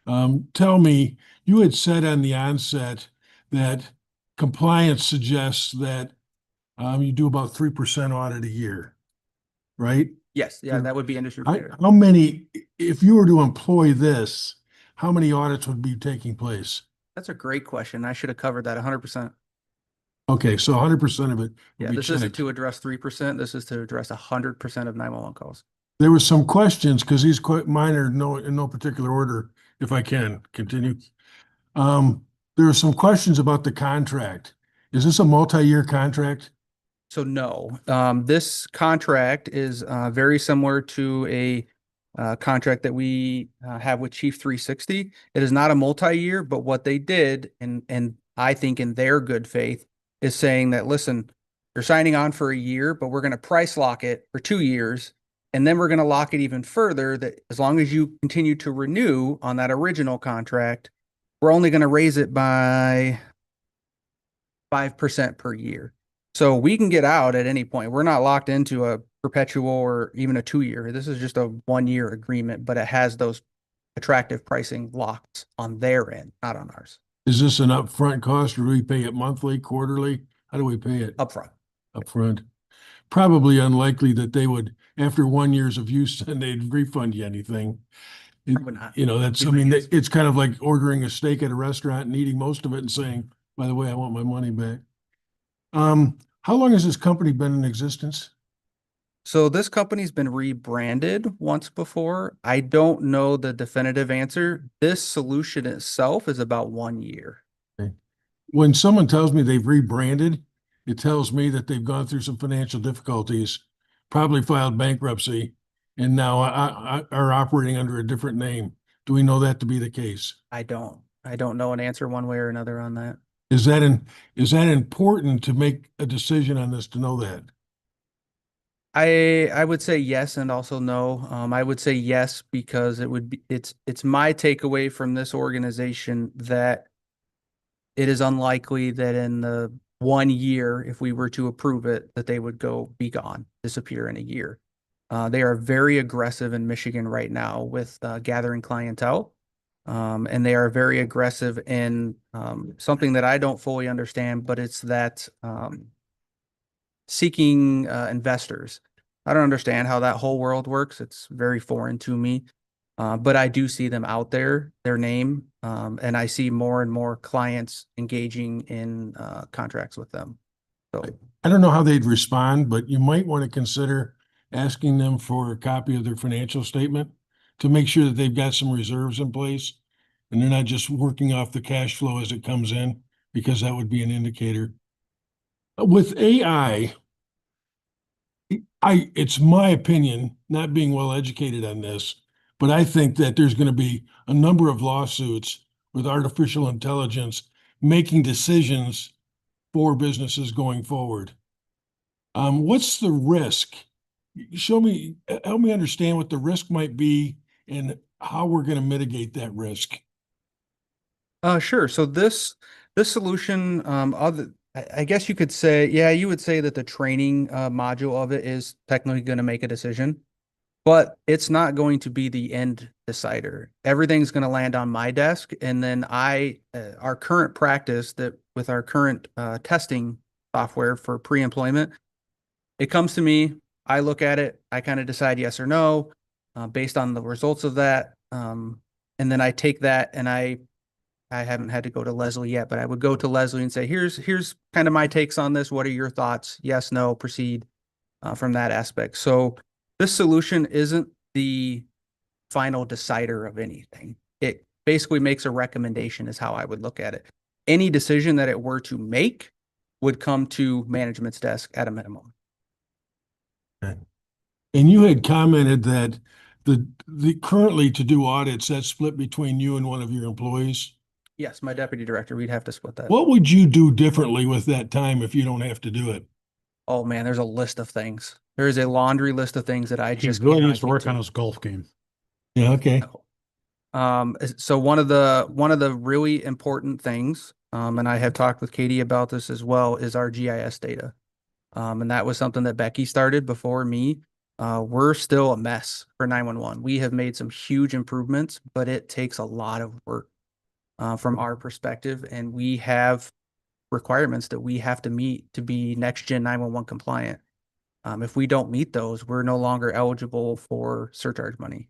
Tell me, you had said on the onset that compliance suggests that you do about 3% audit a year, right? Yes, yeah, that would be industry standard. How many, if you were to employ this, how many audits would be taking place? That's a great question. I should have covered that 100%. Okay, so 100% of it would Yeah, be this isn't checked. to address 3%. This is to address 100% of 911 calls. There were some questions, because these quite minor, in no particular order, if I can continue. There were some questions about the contract. Is this a multi-year contract? So no, this contract is very similar to a contract that we have with Chief 360. It is not a multi-year, but what they did, and I think in their good faith, is saying that, listen, you're signing on for a year, but we're going to price lock it for 2 years. And then we're going to lock it even further that as long as you continue to renew on that original contract, we're only going to raise it by 5% per year. So we can get out at any point. We're not locked into a perpetual or even a 2-year. This is just a 1-year agreement, but it has those attractive pricing locks on their end, not on ours. Is this an upfront cost, or do we pay it monthly, quarterly? How do we pay it? Upfront. Upfront. Probably unlikely that they would, after 1 years of use, and they'd refund you anything. Probably not. You know, that's, I mean, it's kind of like ordering a steak at a restaurant and eating most of it and saying, by the way, I want my money back. How long has this company been in existence? So this company's been rebranded once before. I don't know the definitive answer. This solution itself is about 1 year. When someone tells me they've rebranded, it tells me that they've gone through some financial difficulties, probably filed bankruptcy, and now are operating under a different name. Do we know that to be the case? I don't know an answer one way or another on that. Is that important to make a decision on this, to know that? I would say yes and also no. I would say yes because it's my takeaway from this organization that it is unlikely that in the 1 year, if we were to approve it, that they would be gone, disappear in a year. They are very aggressive in Michigan right now with gathering clientele. And they are very aggressive in something that I don't fully understand, but it's that seeking investors. I don't understand how that whole world works. It's very foreign to me. But I do see them out there, their name, and I see more and more clients engaging in contracts with them. So I don't know how they'd respond, but you might want to consider asking them for a copy of their financial statement to make sure that they've got some reserves in place and they're not just working off the cash flow as it comes in, because that would be an indicator. With AI, it's my opinion, not being well educated on this, but I think that there's going to be a number of lawsuits with artificial intelligence making decisions for businesses going forward. What's the risk? Help me understand what the risk might be and how we're going to mitigate that risk. Sure. So this solution, I guess you could say, yeah, you would say that the training module of it is technically going to make a decision, but it's not going to be the end decider. Everything's going to land on my desk, and then our current practice that with our current testing software for pre-employment, it comes to me. I look at it. I kind of decide yes or no based on the results of that, and then I take that and I haven't had to go to Leslie yet, but I would go to Leslie and say, here's kind of my takes on this. What are your thoughts? Yes, no, proceed from that aspect. So this solution isn't the final decider of anything. It basically makes a recommendation is how I would look at it. Any decision that it were to make would come to management's desk at a minimum. Okay. And you had commented that the currently to do audits, that's split between you and one of your employees. Yes, my deputy director, we'd have to split that. What would you do differently with that time if you don't have to do it? Oh man, there's a list of things. There is a laundry list of things that I He just really cannot needs to get work to. on his golf game. Yeah, okay. So one of the really important things, and I have talked with Katie about this as well, is our GIS data. And that was something that Becky started before me. We're still a mess for 911. We have made some huge improvements, but it takes a lot of work from our perspective, and we have requirements that we have to meet to be next gen 911 compliant. If we don't meet those, we're no longer eligible for surcharge money.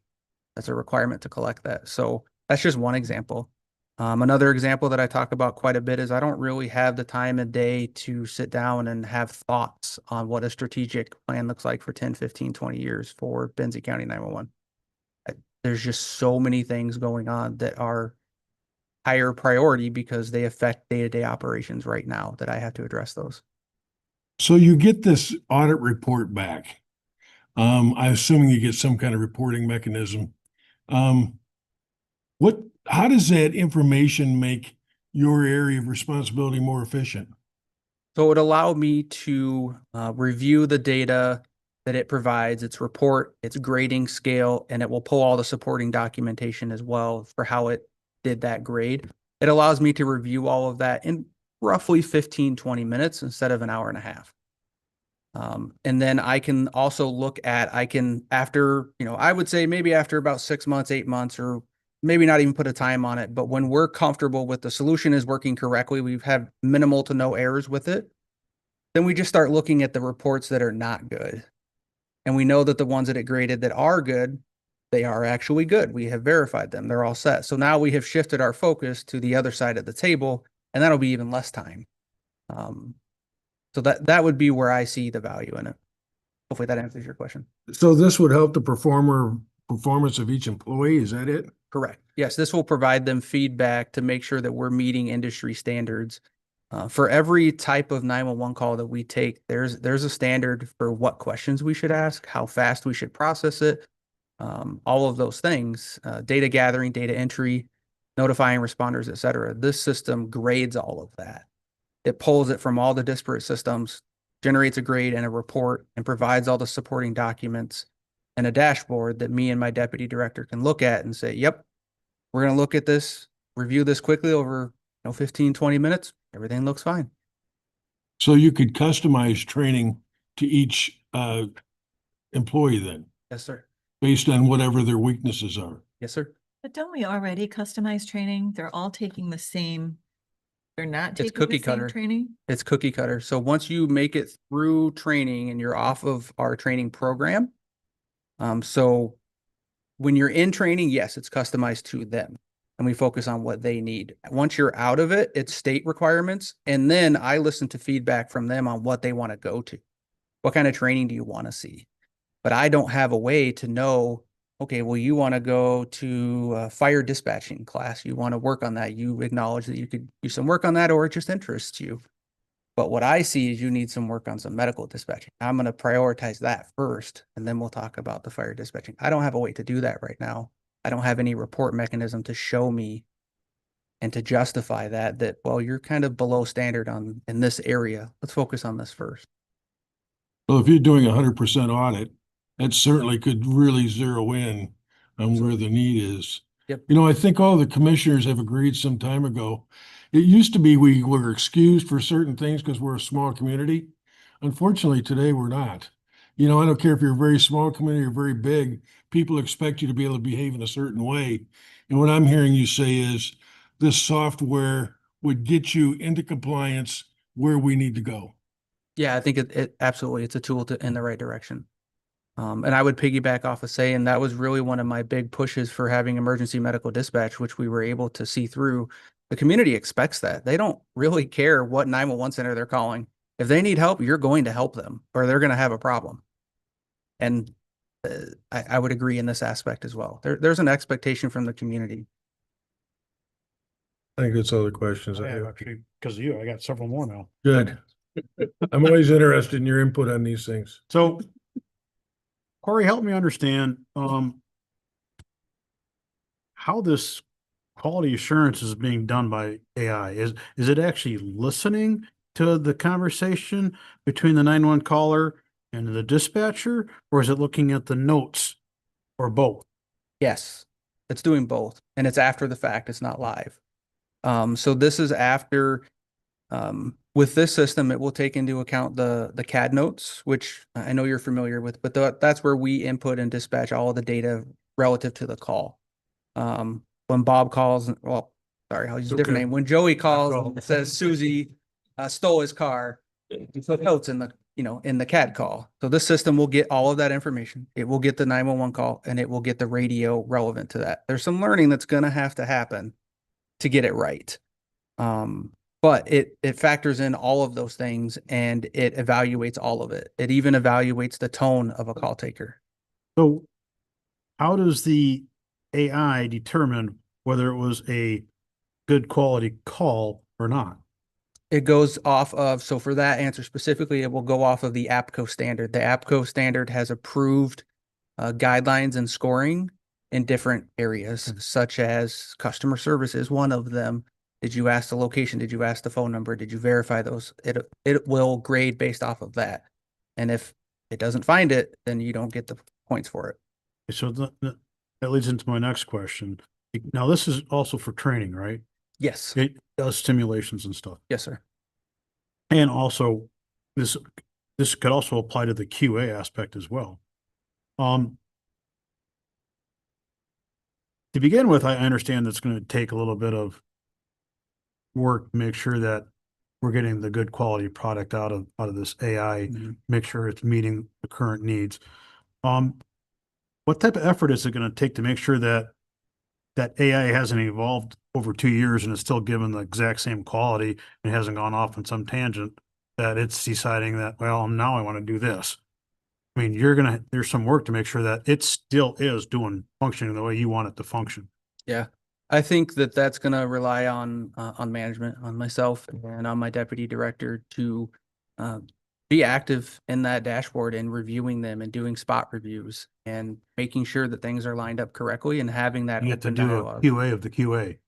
That's a requirement to collect that. So that's just one example. Another example that I talk about quite a bit is I don't really have the time of day to sit down and have thoughts on what a strategic plan looks like for 10, 15, 20 years for Benzie County 911. There's just so many things going on that are higher priority because they affect day-to-day operations right now that I have to address those. So you get this audit report back. I'm assuming you get some kind of reporting mechanism. How does that information make your area of responsibility more efficient? So it would allow me to review the data that it provides, its report, its grading scale, and it will pull all the supporting documentation as well for how it did that grade. It allows me to review all of that in roughly 15, 20 minutes instead of an hour and a half. And then I can also look at, after, I would say maybe after about 6 months, 8 months, or maybe not even put a time on it, but when we're comfortable with the solution is working correctly, we've had minimal to no errors with it, then we just start looking at the reports that are not good. And we know that the ones that it graded that are good, they are actually good. We have verified them. They're all set. So now we have shifted our focus to the other side of the table, and that'll be even less time. So that would be where I see the value in it. Hopefully that answers your question. So this would help the performance of each employee, is that it? Correct. Yes, this will provide them feedback to make sure that we're meeting industry standards. For every type of 911 call that we take, there's a standard for what questions we should ask, how fast we should process it, all of those things, data gathering, data entry, notifying responders, et cetera. This system grades all of that. It pulls it from all the disparate systems, generates a grade and a report, and provides all the supporting documents and a dashboard that me and my deputy director can look at and say, yep, we're going to look at this, review this quickly over 15, 20 minutes. Everything looks fine. So you could customize training to each employee then, Yes, sir. based on whatever their weaknesses are. Yes, sir. But don't we already customize training? They're all taking the same, they're not It's taking cookie the same cutter. training? It's cookie cutter. So once you make it through training and you're off of our training program, so when you're in training, yes, it's customized to them and we focus on what they need. Once you're out of it, it's state requirements. And then I listen to feedback from them on what they want to go to. What kind of training do you want to see? But I don't have a way to know, okay, well, you want to go to a fire dispatching class. You want to work on that. You acknowledge that you could do some work on that, or it just interests you. But what I see is you need some work on some medical dispatching. I'm going to prioritize that first, and then we'll talk about the fire dispatching. I don't have a way to do that right now. I don't have any report mechanism to show me and to justify that, well, you're kind of below standard in this area. Let's focus on this first. Well, if you're doing 100% audit, that certainly could really zero in on where the need is. Yep. I think all the commissioners have agreed some time ago. It used to be we were excused for certain things because we're a small community. Unfortunately, today we're not. I don't care if you're a very small community or very big, people expect you to be able to behave in a certain way. And what I'm hearing you say is this software would get you into compliance where we need to go. Yeah, I think it absolutely, it's a tool in the right direction. And I would piggyback off of saying that was really one of my big pushes for having emergency medical dispatch, which we were able to see through. The community expects that. They don't really care what 911 center they're calling. If they need help, you're going to help them or they're going to have a problem. And I would agree in this aspect as well. There's an expectation from the community. I think that's all the questions I Yeah, have. actually, because of you, I got several more now. Good. I'm always interested in your input on these things. So Corey, help me understand, how this quality assurance is being done by AI. Is it actually listening to the conversation between the 911 caller and the dispatcher, or is it looking at the notes, or both? Yes, It's doing both, and it's after the fact. It's not live. So this is after, with this system, it will take into account the CAD notes, which I know you're familiar with, but that's where we input and dispatch all of the data relative to the call. When Bob calls, well, sorry, I'll use a different Okay. name. When Joey calls and says Susie stole his car, you put notes in the CAD call. So this system will get all of that information. It will get the 911 call, and it will get the radio relevant to that. There's some learning that's going to have to happen to get it right. But it factors in all of those things, and it evaluates all of it. It even evaluates the tone of a call taker. So how does the AI determine whether it was a good quality call or not? It goes off of, so for that answer specifically, it will go off of the APCO standard. The APCO standard has approved guidelines and scoring in different areas, such as customer service is one of them. Did you ask the location? Did you ask the phone number? Did you verify those? It will grade based off of that. And if it doesn't find it, then you don't get the points for it. So that leads into my next question. Now, this is also for training, right? Yes. It does simulations and stuff. Yes, sir. And also, this could also apply to the QA aspect as well. To begin with, I understand that's going to take a little bit of work to make sure that we're getting the good quality product out of this AI, make sure it's meeting the current needs. What type of effort is it going to take to make sure that AI hasn't evolved over 2 years and is still given the exact same quality and hasn't gone off on some tangent that it's deciding that, well, now I want to do this. I mean, there's some work to make sure that it still is functioning the way you want it to function. Yeah. I think that that's going to rely on management, on myself and on my deputy director to be active in that dashboard and reviewing them and doing spot reviews and making sure that things are lined up correctly and having that You get to open do a dialogue. QA of the QA.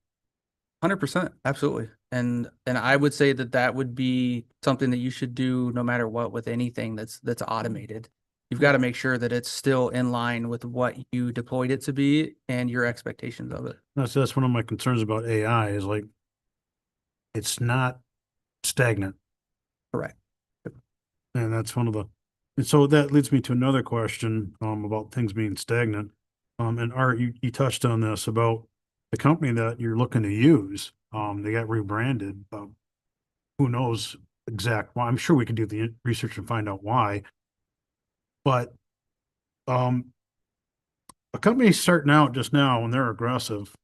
100%. Absolutely. And I would say that would be something that you should do no matter what with anything that's automated. You've got to make sure that it's still in line with what you deployed it to be and your expectations of it. That's one of my concerns about AI is like, it's not stagnant. Correct. And that's and so that leads me to another question, about things being stagnant. And Art, you touched on this about the company that you're looking to use. They got rebranded. Who knows why? I'm sure we can do the research and find out why. But, a company starting out just now when they're aggressive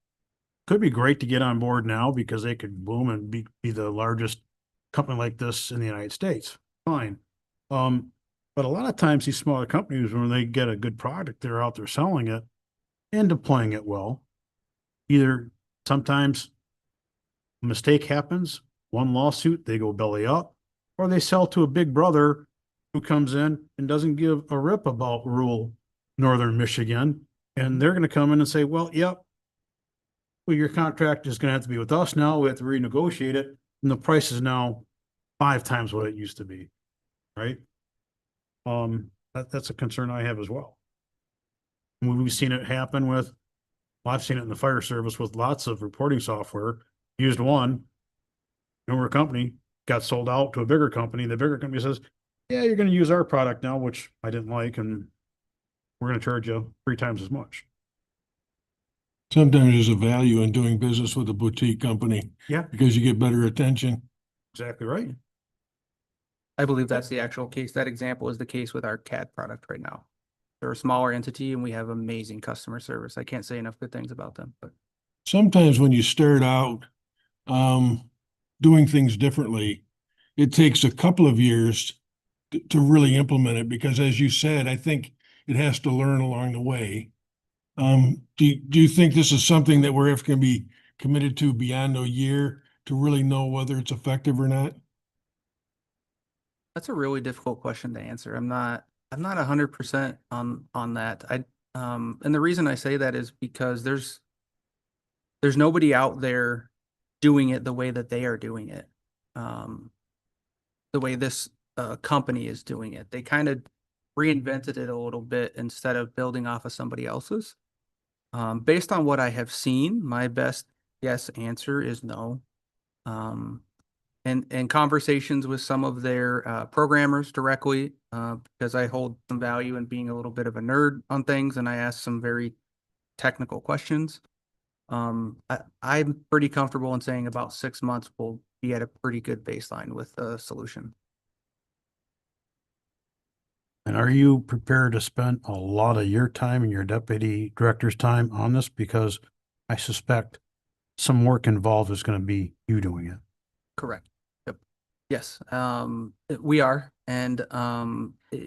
could be great to get on board now because they could boom and be the largest company like this in the United States. Fine. But a lot of times these smaller companies, when they get a good product, they're out there selling it and deploying it well. Either sometimes a mistake happens, one lawsuit, they go belly up, or they sell to a big brother who comes in and doesn't give a rip about rural northern Michigan. And they're going to come in and say, well, yep, well, your contract is going to have to be with us now. We have to renegotiate it. And the price is now 5 times what it used to be. Right? That's a concern I have as well. We've seen it happen well, I've seen it in the fire service with lots of reporting software. Used one, newer company, got sold out to a bigger company. The bigger company says, yeah, you're going to use our product now, which I didn't like, and we're going to charge you 3 times as much. Sometimes there's a value in doing business with a boutique company. Yeah. Because you get better attention. Exactly right. I believe that's the actual case. That example is the case with our CAD product right now. They're a smaller entity and we have amazing customer service. I can't say enough good things about them, but Sometimes when you start out, doing things differently, it takes a couple of years to really implement it, because as you said, I think it has to learn along the way. Do you think this is something that we're going to be committed to beyond a year to really know whether it's effective or not? that's a really difficult question to answer. I'm not 100% on that. And the reason I say that is because there's nobody out there doing it the way that they are doing it. The way this company is doing it. They kind of reinvented it a little bit instead of building off of somebody else's. Based on what I have seen, my best guess answer is no. And conversations with some of their programmers directly, because I hold some value in being a little bit of a nerd on things, and I ask some very technical questions. I'm pretty comfortable in saying about 6 months we'll be at a pretty good baseline with the solution. And are you prepared to spend a lot of your time and your deputy director's time on this? Because I suspect some work involved is going to be you doing it. Correct. Yep. Yes, we are. And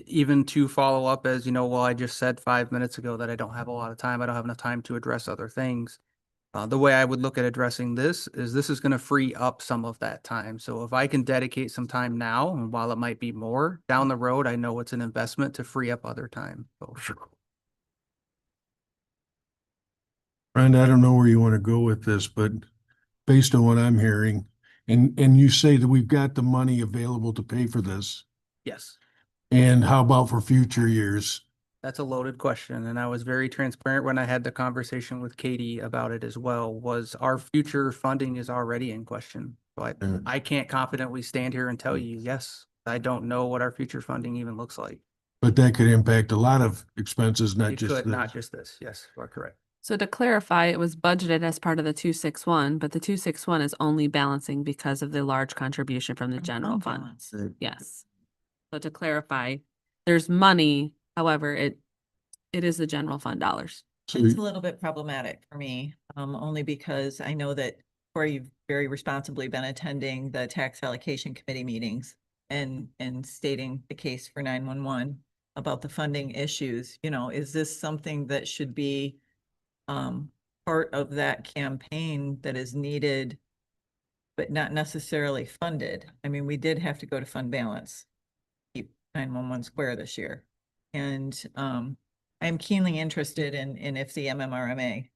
even to follow up, as you know, well, I just said 5 minutes ago that I don't have a lot of time. I don't have enough time to address other things. The way I would look at addressing this is going to free up some of that time. So if I can dedicate some time now, and while it might be more down the road, I know it's an investment to free up other time. So sure. Brenda, I don't know where you want to go with this, but based on what I'm hearing, and you say that we've got the money available to pay for this, Yes. and how about for future years? That's a loaded question, and I was very transparent when I had the conversation with Katie about it as well, was our future funding is already in question. So I can't confidently stand here and tell you, yes, I don't know what our future funding even looks like. But that could impact a lot of expenses, not It just could, not this. just this. Yes, you are correct. So to clarify, it was budgeted as part of the 261, but the 261 is only balancing because of the large contribution from the general fund. Yes. So to clarify, there's money, however, it is the general fund dollars. So It's a little bit problematic for me, only because I know that Corey, you've very responsibly been attending the tax allocation committee meetings and stating the case for 911 about the funding issues. You know, is this something that should be part of that campaign that is needed, but not necessarily funded? I mean, we did have to go to fund balance, keep 911 square this year. And I'm keenly interested in if the MMRMA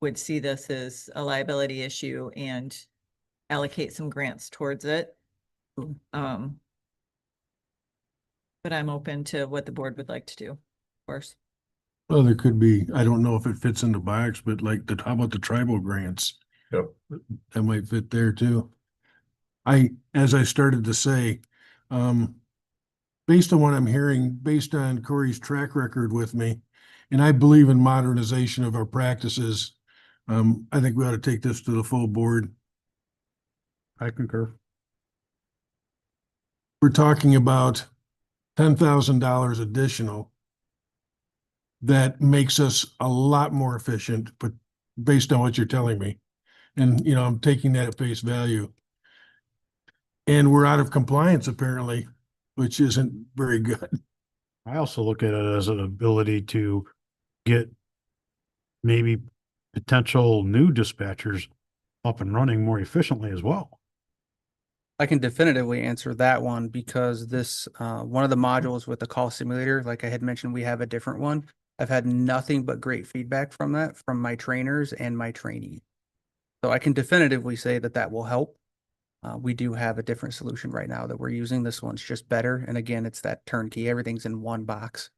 would see this as a liability issue and allocate some grants towards it. But I'm open to what the board would like to do, of course. Well, there could be, I don't know if it fits in the box, but like how about the tribal grants? Yep. That might fit there too. As I started to say, based on what I'm hearing, based on Corey's track record with me, and I believe in modernization of our practices, I think we ought to take this to the full board. I concur. We're talking about $10,000 additional. That makes us a lot more efficient, but based on what you're telling me. And, I'm taking that at face value. And we're out of compliance apparently, which isn't very good. I also look at it as an ability to get maybe potential new dispatchers up and running more efficiently as well. I can definitively answer that one because this, one of the modules with the call simulator, like I had mentioned, we have a different one. I've had nothing but great feedback from that, from my trainers and my trainees. So I can definitively say that that will help. We do have a different solution right now that we're using. This one's just better. And again, it's that turnkey. Everything's in one box.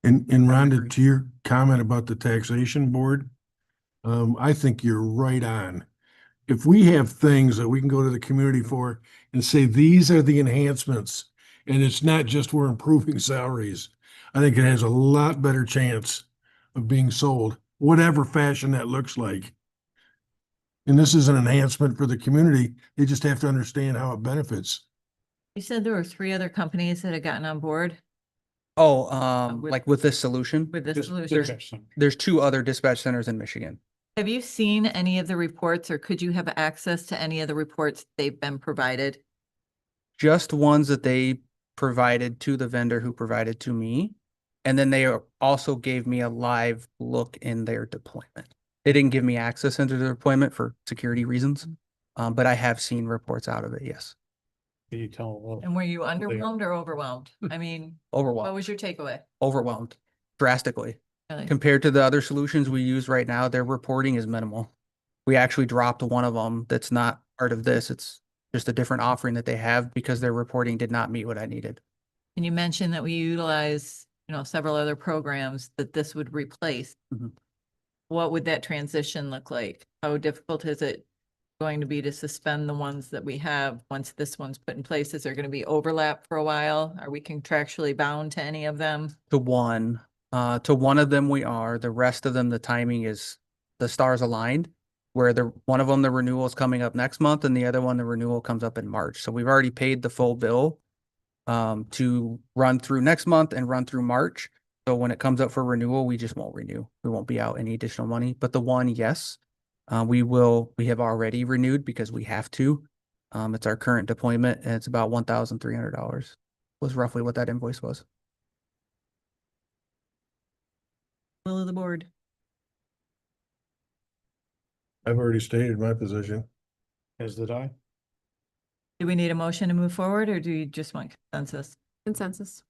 And Rhonda, agree. to your comment about the taxation board, I think you're right on. If we have things that we can go to the community for and say, these are the enhancements, and it's not just we're improving salaries, I think it has a lot better chance of being sold, whatever fashion that looks like. And this is an enhancement for the community. They just have to understand how it benefits. You said there were 3 other companies that had gotten on board Oh, with- like with this solution, with this Dis- solution. dispatch center. there's 2 other dispatch centers in Michigan. Have you seen any of the reports, or could you have access to any of the reports they've been provided? Just ones that they provided to the vendor who provided to me. And then they also gave me a live look in their deployment. They didn't give me access into their deployment for security reasons. But I have seen reports out of it. Yes. Can you tell? And were you they are. underwhelmed or overwhelmed? I mean, what Overwhelmed, was your takeaway? overwhelmed drastically. Really? Compared to the other solutions we use right now, their reporting is minimal. We actually dropped one of them that's not part of this. It's just a different offering that they have because their reporting did not meet what I needed. And you mentioned that we utilize, several other programs that this would replace. Mhm. what would that transition look like? How difficult is it going to be to suspend the ones that we have once this one's put in place? Is there going to be overlap for a while? Are we contractually bound to any of them? To one of them we are, the rest of them, the timing is, the stars aligned. Where one of them, the renewal is coming up next month and the other one, the renewal comes up in March. So we've already paid the full bill to run through next month and run through March. So when it comes up for renewal, we just won't renew. We won't be out any additional money, but the one, yes, we have already renewed because we have to. It's our current deployment and it's about $1,300 was roughly what that invoice was. Will of the board. I've already stated my position. As did I. Do we need a motion to move forward or do you just want consensus? Consensus.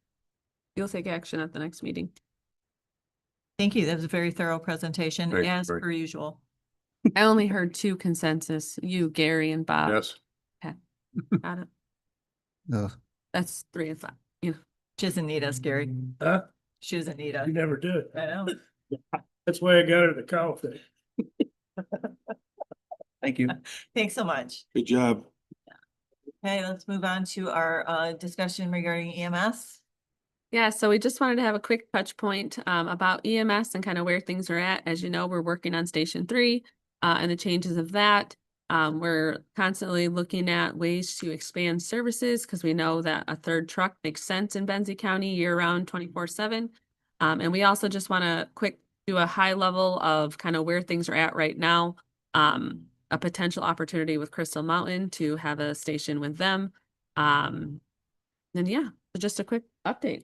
You'll take action at the next meeting. Thank you. That was a very thorough presentation, Great, as great. per usual. I only heard 2 consensus, you, Gary, and Bob. Yes. Got it. Ugh. That's 3 of 5. You know, She doesn't need us, Gary. Huh? She doesn't need us. You never did. I know. That's why I got her the cow thing. Thank you. Thanks so much. Good job. Okay, let's move on to our discussion regarding EMS. Yeah, so we just wanted to have a quick touch point about EMS and kind of where things are at. As you know, we're working on Station 3 and the changes of that. We're constantly looking at ways to expand services because we know that a 3rd truck makes sense in Benzie County year-round 24/7. And we also just want to do a high level of kind of where things are at right now. A potential opportunity with Crystal Mountain to have a station with them. And yeah, so just a quick update.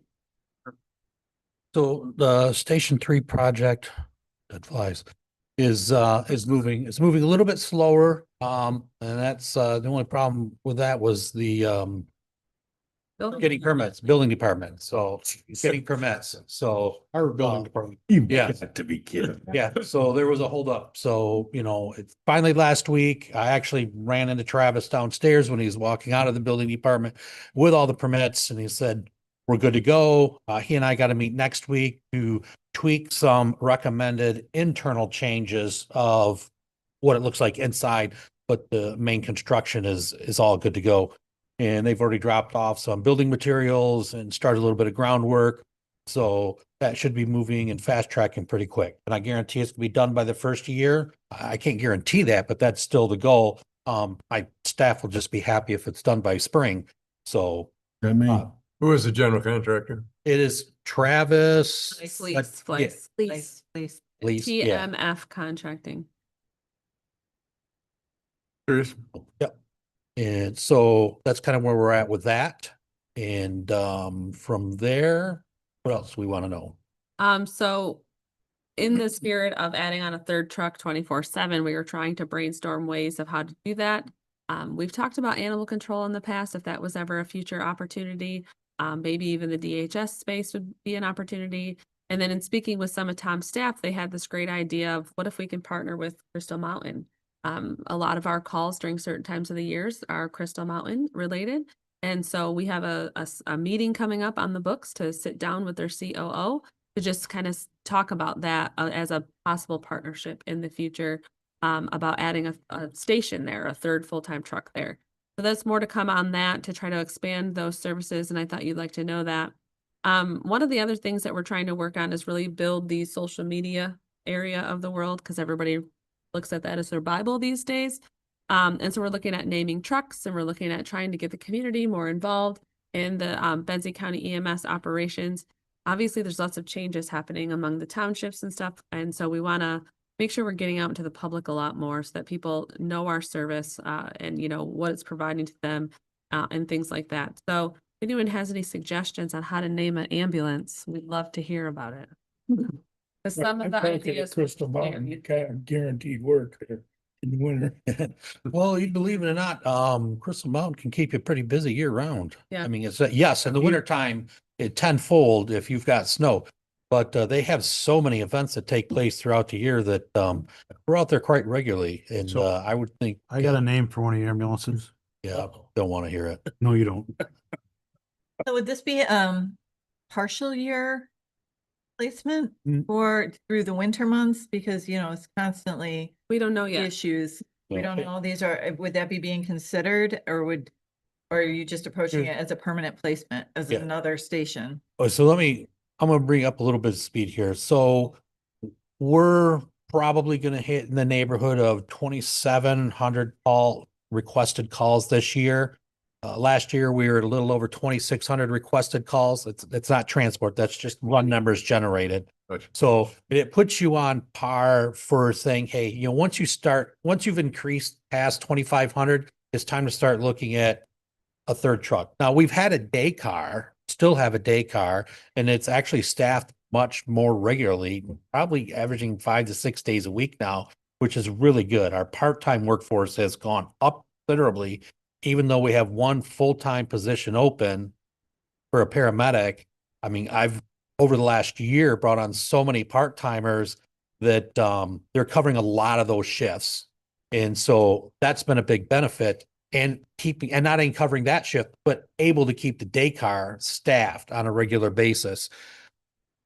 So the Station 3 project that flies is moving, it's moving a little bit slower. And that's, the only problem with that was the, getting permits, building department. So getting permits. So Our building department. yeah. To be kidding. Yeah, so there was a holdup. So, it's finally last week, I actually ran into Travis downstairs when he was walking out of the building department with all the permits and he said, we're good to go. He and I got to meet next week to tweak some recommended internal changes of what it looks like inside, but the main construction is all good to go. And they've already dropped off some building materials and started a little bit of groundwork. So that should be moving and fast tracking pretty quick. And I guarantee it's gonna be done by the first year. I can't guarantee that, but that's still the goal. My staff will just be happy if it's done by spring. So That me. Who is the general contractor? it is Travis. Fleece, yeah, Fleece. Please. Lease, yeah. TMF contracting. Curious. Yep. And so that's kind of where we're at with that. And from there, what else we want to know? So in the spirit of adding on a 3rd truck 24/7, we were trying to brainstorm ways of how to do that. We've talked about animal control in the past, if that was ever a future opportunity. Maybe even the DHS space would be an opportunity. And then in speaking with some of Tom's staff, they had this great idea of what if we can partner with Crystal Mountain? A lot of our calls during certain times of the years are Crystal Mountain related. And so we have a meeting coming up on the books to sit down with their COO to just kind of talk about that as a possible partnership in the future, about adding a station there, a 3rd full-time truck there. So that's more to come on that to try to expand those services. And I thought you'd like to know that. One of the other things that we're trying to work on is really build the social media area of the world because everybody looks at that as their Bible these days. And so we're looking at naming trucks and we're looking at trying to get the community more involved in the Benzie County EMS operations. Obviously, there's lots of changes happening among the townships and stuff. And so we want to make sure we're getting out into the public a lot more so that people know our service and, what it's providing to them and things like that. So if anyone has any suggestions on how to name an ambulance, we'd love to hear about it. 'Cause some of I'm the thinking ideas. Crystal Mountain, you kind of guaranteed work there in the winter. Well, you believe it or not, Crystal Mountain can keep you pretty busy year round. Yeah. I mean, it's, yes, in the winter time, it tenfold if you've got snow. But they have so many events that take place throughout the year that we're out there quite regularly. And So- I would think, I got a name for one of your ambulances. yeah, don't want to hear it. No, you don't. So would this be partial year placement Mm. for through the winter months? Because, it's constantly We don't know yet. issues. We Yeah. don't know, these are, would that be being considered or are you just approaching it as a permanent placement, as Yeah. another station? Oh, so I'm gonna bring up a little bit of speed here. So we're probably gonna hit in the neighborhood of 2,700 requested calls this year. Last year, we were a little over 2,600 requested calls. It's not transport, that's just run numbers generated. Gotcha. So it puts you on par for saying, hey, once you've increased past 2,500, it's time to start looking at a third truck. Now, we've had a day car, still have a day car, and it's actually staffed much more regularly, probably averaging 5 to 6 days a week now, which is really good. Our part-time workforce has gone up considerably, even though we have one full-time position open for a paramedic. I mean, I've over the last year brought on so many part-timers that they're covering a lot of those shifts. And so that's been a big benefit. And not only covering that shift, but able to keep the day car staffed on a regular basis.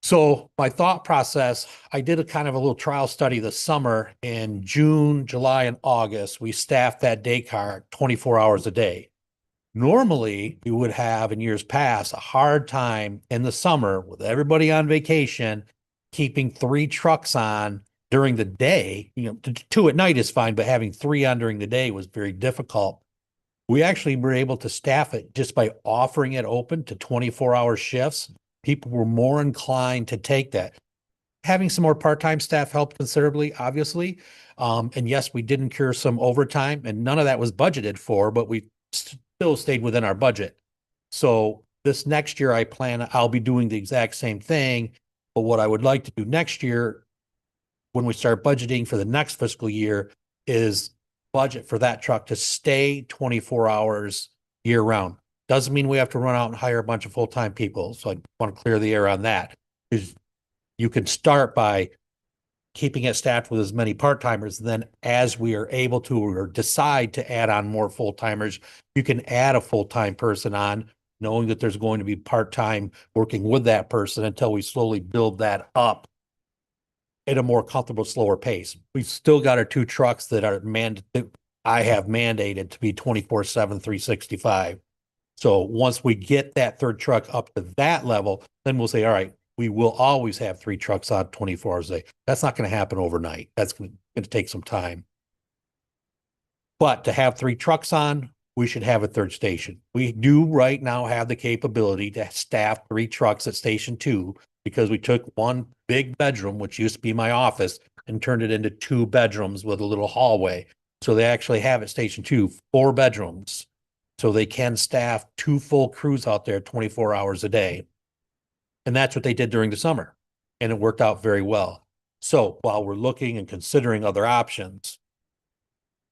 So my thought process, I did a kind of a little trial study this summer. In June, July, and August. We staffed that day car 24 hours a day. Normally, we would have in years past a hard time in the summer with everybody on vacation, keeping 3 trucks on during the day. 2 at night is fine, but having 3 on during the day was very difficult. We actually were able to staff it just by offering it open to 24-hour shifts. People were more inclined to take that. Having some more part-time staff helped considerably, obviously. And yes, we did incur some overtime, and none of that was budgeted for, but we still stayed within our budget. So this next year, I'll be doing the exact same thing. But what I would like to do next year, when we start budgeting for the next fiscal year, is budget for that truck to stay 24 hours year round. Doesn't mean we have to run out and hire a bunch of full-time people. So I want to clear the air on that. Because you can start by keeping it staffed with as many part-timers. Then as we are able to or decide to add on more full-timers, you can add a full-time person on, knowing that there's going to be part-time working with that person until we slowly build that up at a more comfortable, slower pace. We've still got our 2 trucks that I have mandated to be 24/7, 365. So once we get that 3rd truck up to that level, then we'll say, all right, we will always have 3 trucks on 24 hours a day. That's not going to happen overnight. That's going to take some time. But to have 3 trucks on, we should have a 3rd station. We do right now have the capability to staff 3 trucks at Station 2, because we took one big bedroom, which used to be my office, and turned it into 2 bedrooms with a little hallway. So they actually have at Station 2 4 bedrooms. So they can staff 2 full crews out there 24 hours a day. And that's what they did during the summer. And it worked out very well. So while we're looking and considering other options,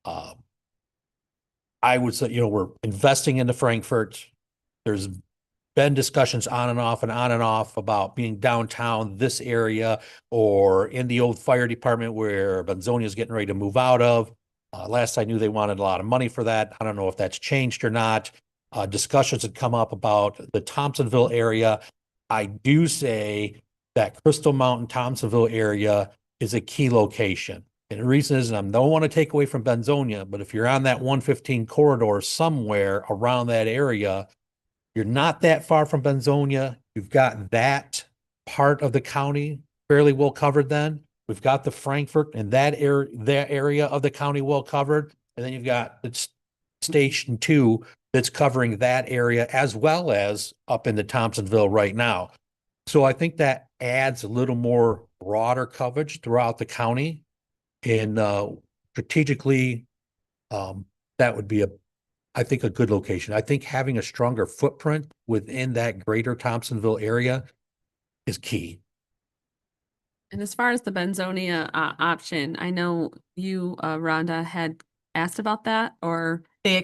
I would say, we're investing into Frankfurt. There's been discussions on and off about being downtown this area or in the old fire department where Benzonia is getting ready to move out of. Last I knew, they wanted a lot of money for that. I don't know if that's changed or not. Discussions had come up about the Thompsonville area. I do say that Crystal Mountain, Thompsonville area is a key location. And the reason is, and I don't want to take away from Benzonia, but if you're on that 115 corridor somewhere around that area, you're not that far from Benzonia. You've got that part of the county fairly well covered then. We've got the Frankfurt and that area of the county well covered. And then you've got the Station 2 that's covering that area as well as up into Thompsonville right now. So I think that adds a little more broader coverage throughout the county. And strategically, that would be I think a good location. I think having a stronger footprint within that greater Thompsonville area is key. And as far as the Benzonia option, I know you, Rhonda, had asked about that, or They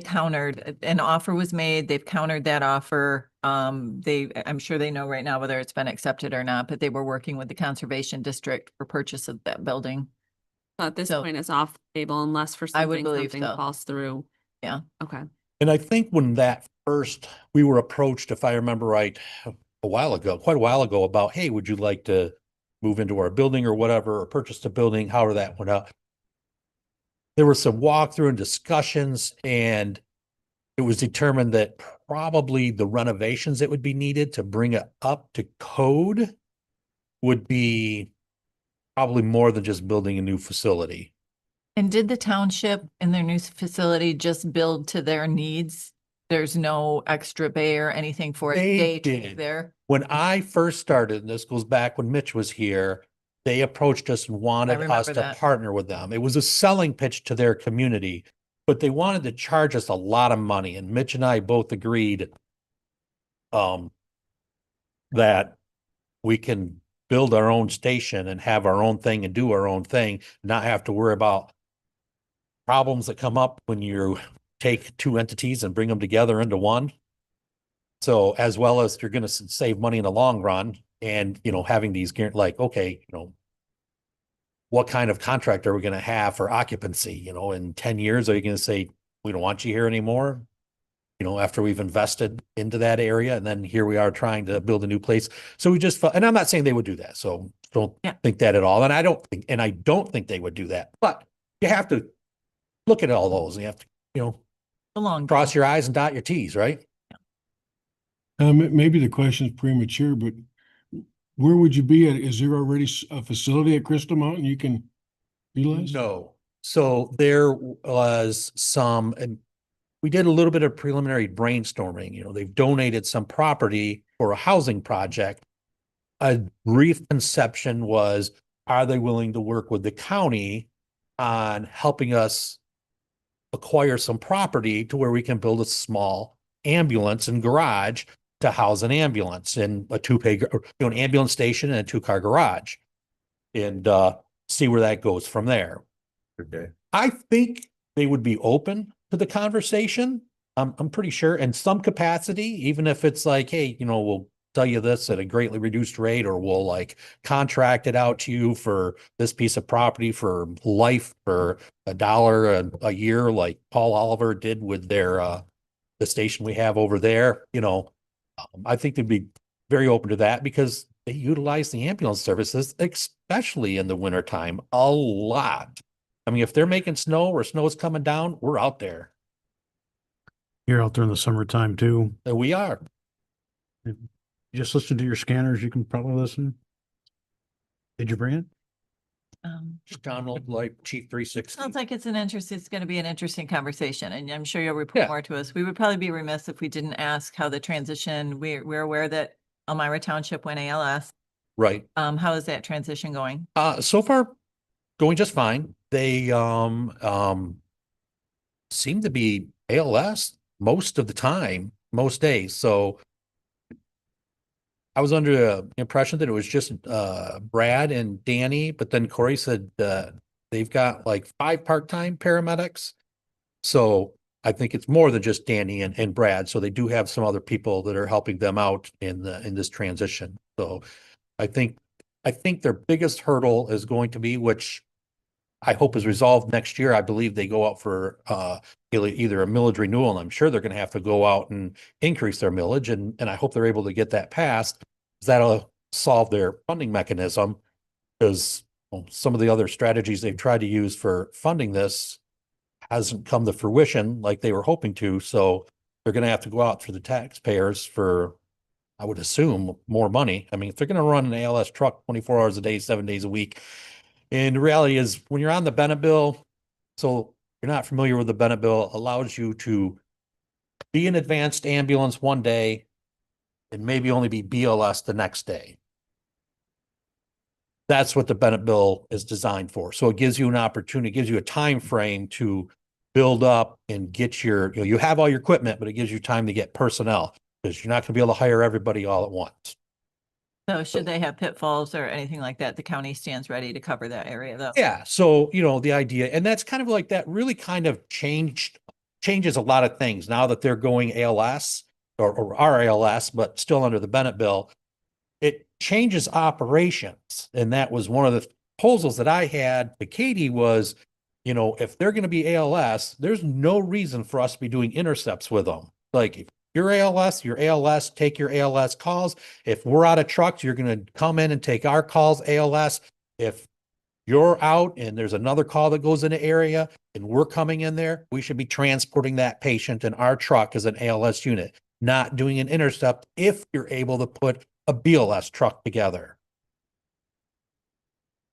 countered, an offer was made, they've countered that offer. I'm sure they know right now whether it's been accepted or not, but they were working with the Conservation District for purchase of that building. at this So- point it's off the table unless for I would something believe something so. falls through. Yeah. Okay. And I think when we were approached, if I remember right, quite a while ago about, hey, would you like to move into our building or whatever, or purchase the building, however that went up. There were some walkthrough and discussions, and it was determined that probably the renovations that would be needed to bring it up to code would be probably more than just building a new facility. And did the township in their new facility just build to their needs? There's no extra bay or anything for a They day trip did. there? When I first started, and this goes back when Mitch was here, they approached us and wanted us remember to that. partner with them. It was a selling pitch to their community, but they wanted to charge us a lot of money. And Mitch and I both agreed that we can build our own station and have our own thing and do our own thing, not have to worry about problems that come up when you take two entities and bring them together into one. So as well as you're going to save money in the long run, and, you know, having these like, okay, you know, what kind of contract are we going to have for occupancy? You know, in 10 years, are you going to say, we don't want you here anymore? You know, after we've invested into that area, and then here we are trying to build a new place. So we just, and I'm not saying they would do that. So don't think that at all. And I don't think they would do that, but you have to look at all those, and you have to, you know, cross your I's and dot your T's, right? Maybe the question is premature, but where would you be at? Is there already a facility at Crystal Mountain you can utilize? No. So there was some, and we did a little bit of preliminary brainstorming. You know, they've donated some property for a housing project. A brief conception was, are they willing to work with the county on helping us acquire some property to where we can build a small ambulance and garage to house an ambulance and a an ambulance station and a 2-car garage, and see where that goes from there. Okay. I think they would be open to the conversation. I'm pretty sure in some capacity, even if it's like, hey, you know, we'll tell you this at a greatly reduced rate, or we'll like contract it out to you for this piece of property for life for $1 a year, like Paul Oliver did with their the station we have over there. You know, I think they'd be very open to that because they utilize the ambulance services, especially in the wintertime, a lot. I mean, if they're making snow or snow is coming down, we're out there. You're out there in the summertime too. And we are. You just listen to your scanners. You can probably listen. Did you bring it? Just download like Chief 360. Sounds like it's going to be an interesting conversation, and I'm sure you'll report more to us. We would probably be remiss if we didn't ask how the transition, we're aware that Elmira Township went ALS. Right. How is that transition going? So far going just fine. They seem to be ALS most of the time, most days. So I was under the impression that it was just Brad and Danny, but then Corey said they've got like 5 part-time paramedics. So I think it's more than just Danny and Brad. So they do have some other people that are helping them out in this transition. So I think their biggest hurdle is going to be, which I hope is resolved next year. I believe they go out for either a millage renewal, and I'm sure they're going to have to go out and increase their millage, and I hope they're able to get that passed. That'll solve their funding mechanism, because some of the other strategies they've tried to use for funding this hasn't come to fruition like they were hoping to. So they're going to have to go out for the taxpayers for, I would assume, more money. I mean, if they're going to run an ALS truck 24 hours a day, 7 days a week, and the reality is when you're on the Bennett bill, so you're not familiar with the Bennett bill, allows you to be an advanced ambulance one day and maybe only be BLS the next day. That's what the Bennett bill is designed for. So it gives you an opportunity, it gives you a time frame to build up and get your, you have all your equipment, but it gives you time to get personnel, because you're not going to be able to hire everybody all at once. So should they have pitfalls or anything like that, the county stands ready to cover that area though? Yeah. So, the idea, and that's kind of like that really kind of changes a lot of things now that they're going ALS or are ALS, but still under the Bennett bill. It changes operations. And that was one of the proposals that I had to Katie was, if they're going to be ALS, there's no reason for us to be doing intercepts with them. Like, if your ALS, take your ALS calls. If we're out of trucks, you're going to come in and take our calls, ALS. If you're out and there's another call that goes in the area and we're coming in there, we should be transporting that patient in our truck as an ALS unit, not doing an intercept if you're able to put a BLS truck together.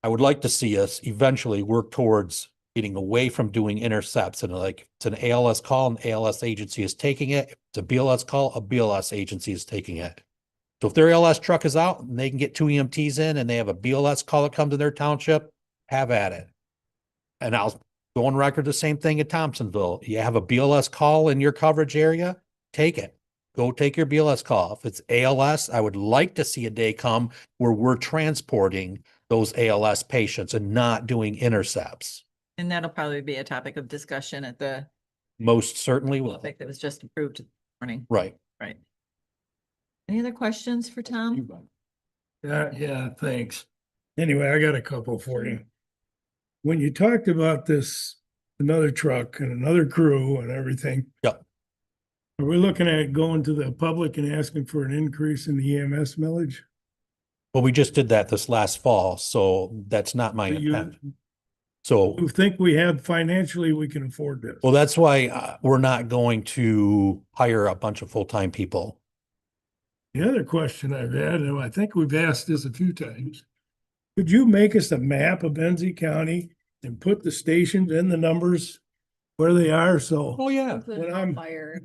I would like to see us eventually work towards getting away from doing intercepts, and like it's an ALS call, an ALS agency is taking it. If it's a BLS call, a BLS agency is taking it. So if their ALS truck is out and they can get 2 EMTs in and they have a BLS call that comes to their township, have at it. And I'll go on record the same thing at Thompsonville. You have a BLS call in your coverage area, take it. Go take your BLS call. If it's ALS, I would like to see a day come where we're transporting those ALS patients and not doing intercepts. And that'll probably be a topic of discussion at the Most certainly will. topic that was just approved this morning. Right. Right. Any other questions for Tom? Yeah, thanks. Anyway, I got a couple for you. When you talked about this, another truck and another crew and everything. Yep. Are we looking at going to the public and asking for an increase in the EMS millage? Well, we just did that this last fall, so that's not my Do you- intent. So, You think we have financially, we can afford this? well, that's why we're not going to hire a bunch of full-time people. The other question I've had, and I think we've asked this a few times. Could you make us a map of Benzie County and put the stations and the numbers where they are? So Oh, yeah. when I'm, Fire.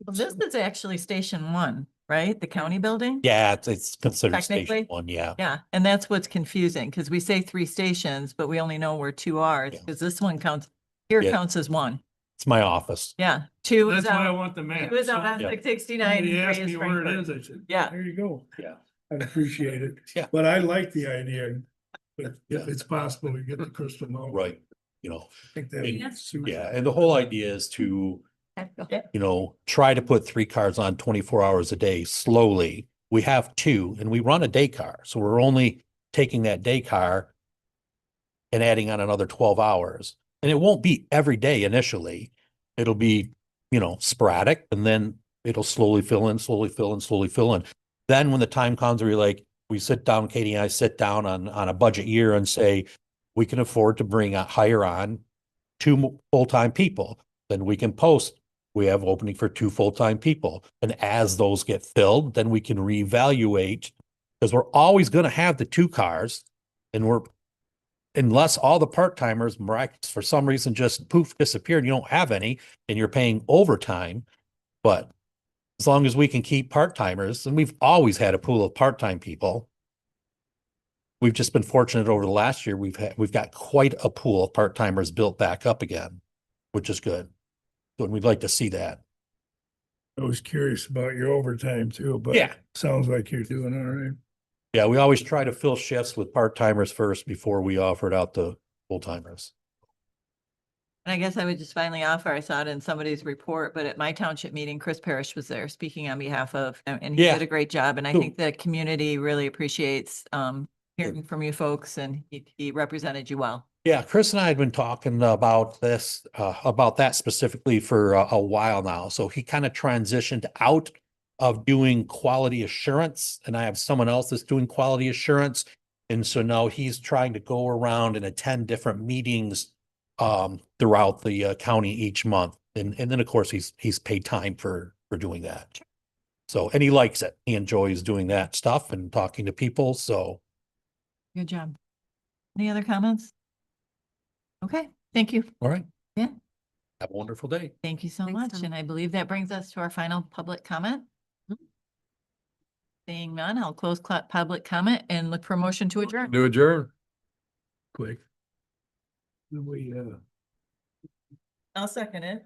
Well, this is actually Station 1, right? The county building? Yeah, it's considered Technically? station one, yeah. Yeah, and that's what's confusing, because we say 3 stations, but we only know where 2 are, Yeah. because this one counts, here Yeah. counts as 1. It's my office. Yeah, 2 is that's why I out, want the map. 2 is out on Yeah. 669. Somebody and asked 3 is me where it Frankfurt. is, I said, Yeah. there you go. Yeah. I appreciate it. Yeah. But I like the idea, but if it's possible to get the crystal ball. Right. You know, I think that Yeah. would suit. yeah, and the whole idea is to, you know, try to put 3 cars on 24 hours a day slowly. We have 2 and we run a day car. So we're only taking that day car and adding on another 12 hours. And it won't be every day initially. It'll be, you know, sporadic, and then it'll slowly fill in, slowly fill in, slowly fill in. Then when the time comes where you're like, we sit down, Katie and I sit down on a budget year and say, we can afford to hire on 2 full-time people, then we can post, we have opening for 2 full-time people. And as those get filled, then we can reevaluate, because we're always going to have the 2 cars, and unless all the part-timers for some reason just poof disappeared, you don't have any, and you're paying overtime. But as long as we can keep part-timers, and we've always had a pool of part-time people. We've just been fortunate over the last year. We've got quite a pool of part-timers built back up again, which is good. So we'd like to see that. I was curious about your overtime too, but Yeah. sounds like you're doing all right. Yeah, we always try to fill shifts with part-timers first before we offer it out to full-timers. And I guess I would just finally offer, I saw it in somebody's report, but at my township meeting, Chris Parrish was there speaking on behalf of, and he Yeah. did a great job. And I Cool. think the community really appreciates hearing from you folks, and he represented you well. Yeah, Chris and I had been talking about this, about that specifically for a while now. So he kind of transitioned out of doing quality assurance, and I have someone else that's doing quality assurance. And so now he's trying to go around and attend different meetings throughout the county each month. And then of course he's paid time for doing that. So, and he likes it. He enjoys doing that stuff and talking to people. So Good job. Any other comments? Okay, thank you. all right. Yeah. Have a wonderful day. Thank you so Thanks, much. Tom. And I believe that brings us to our final public comment. Seeing none, I'll close public comment and look for a motion to adjourn. Do adjourn. Quick. We, I'll second it.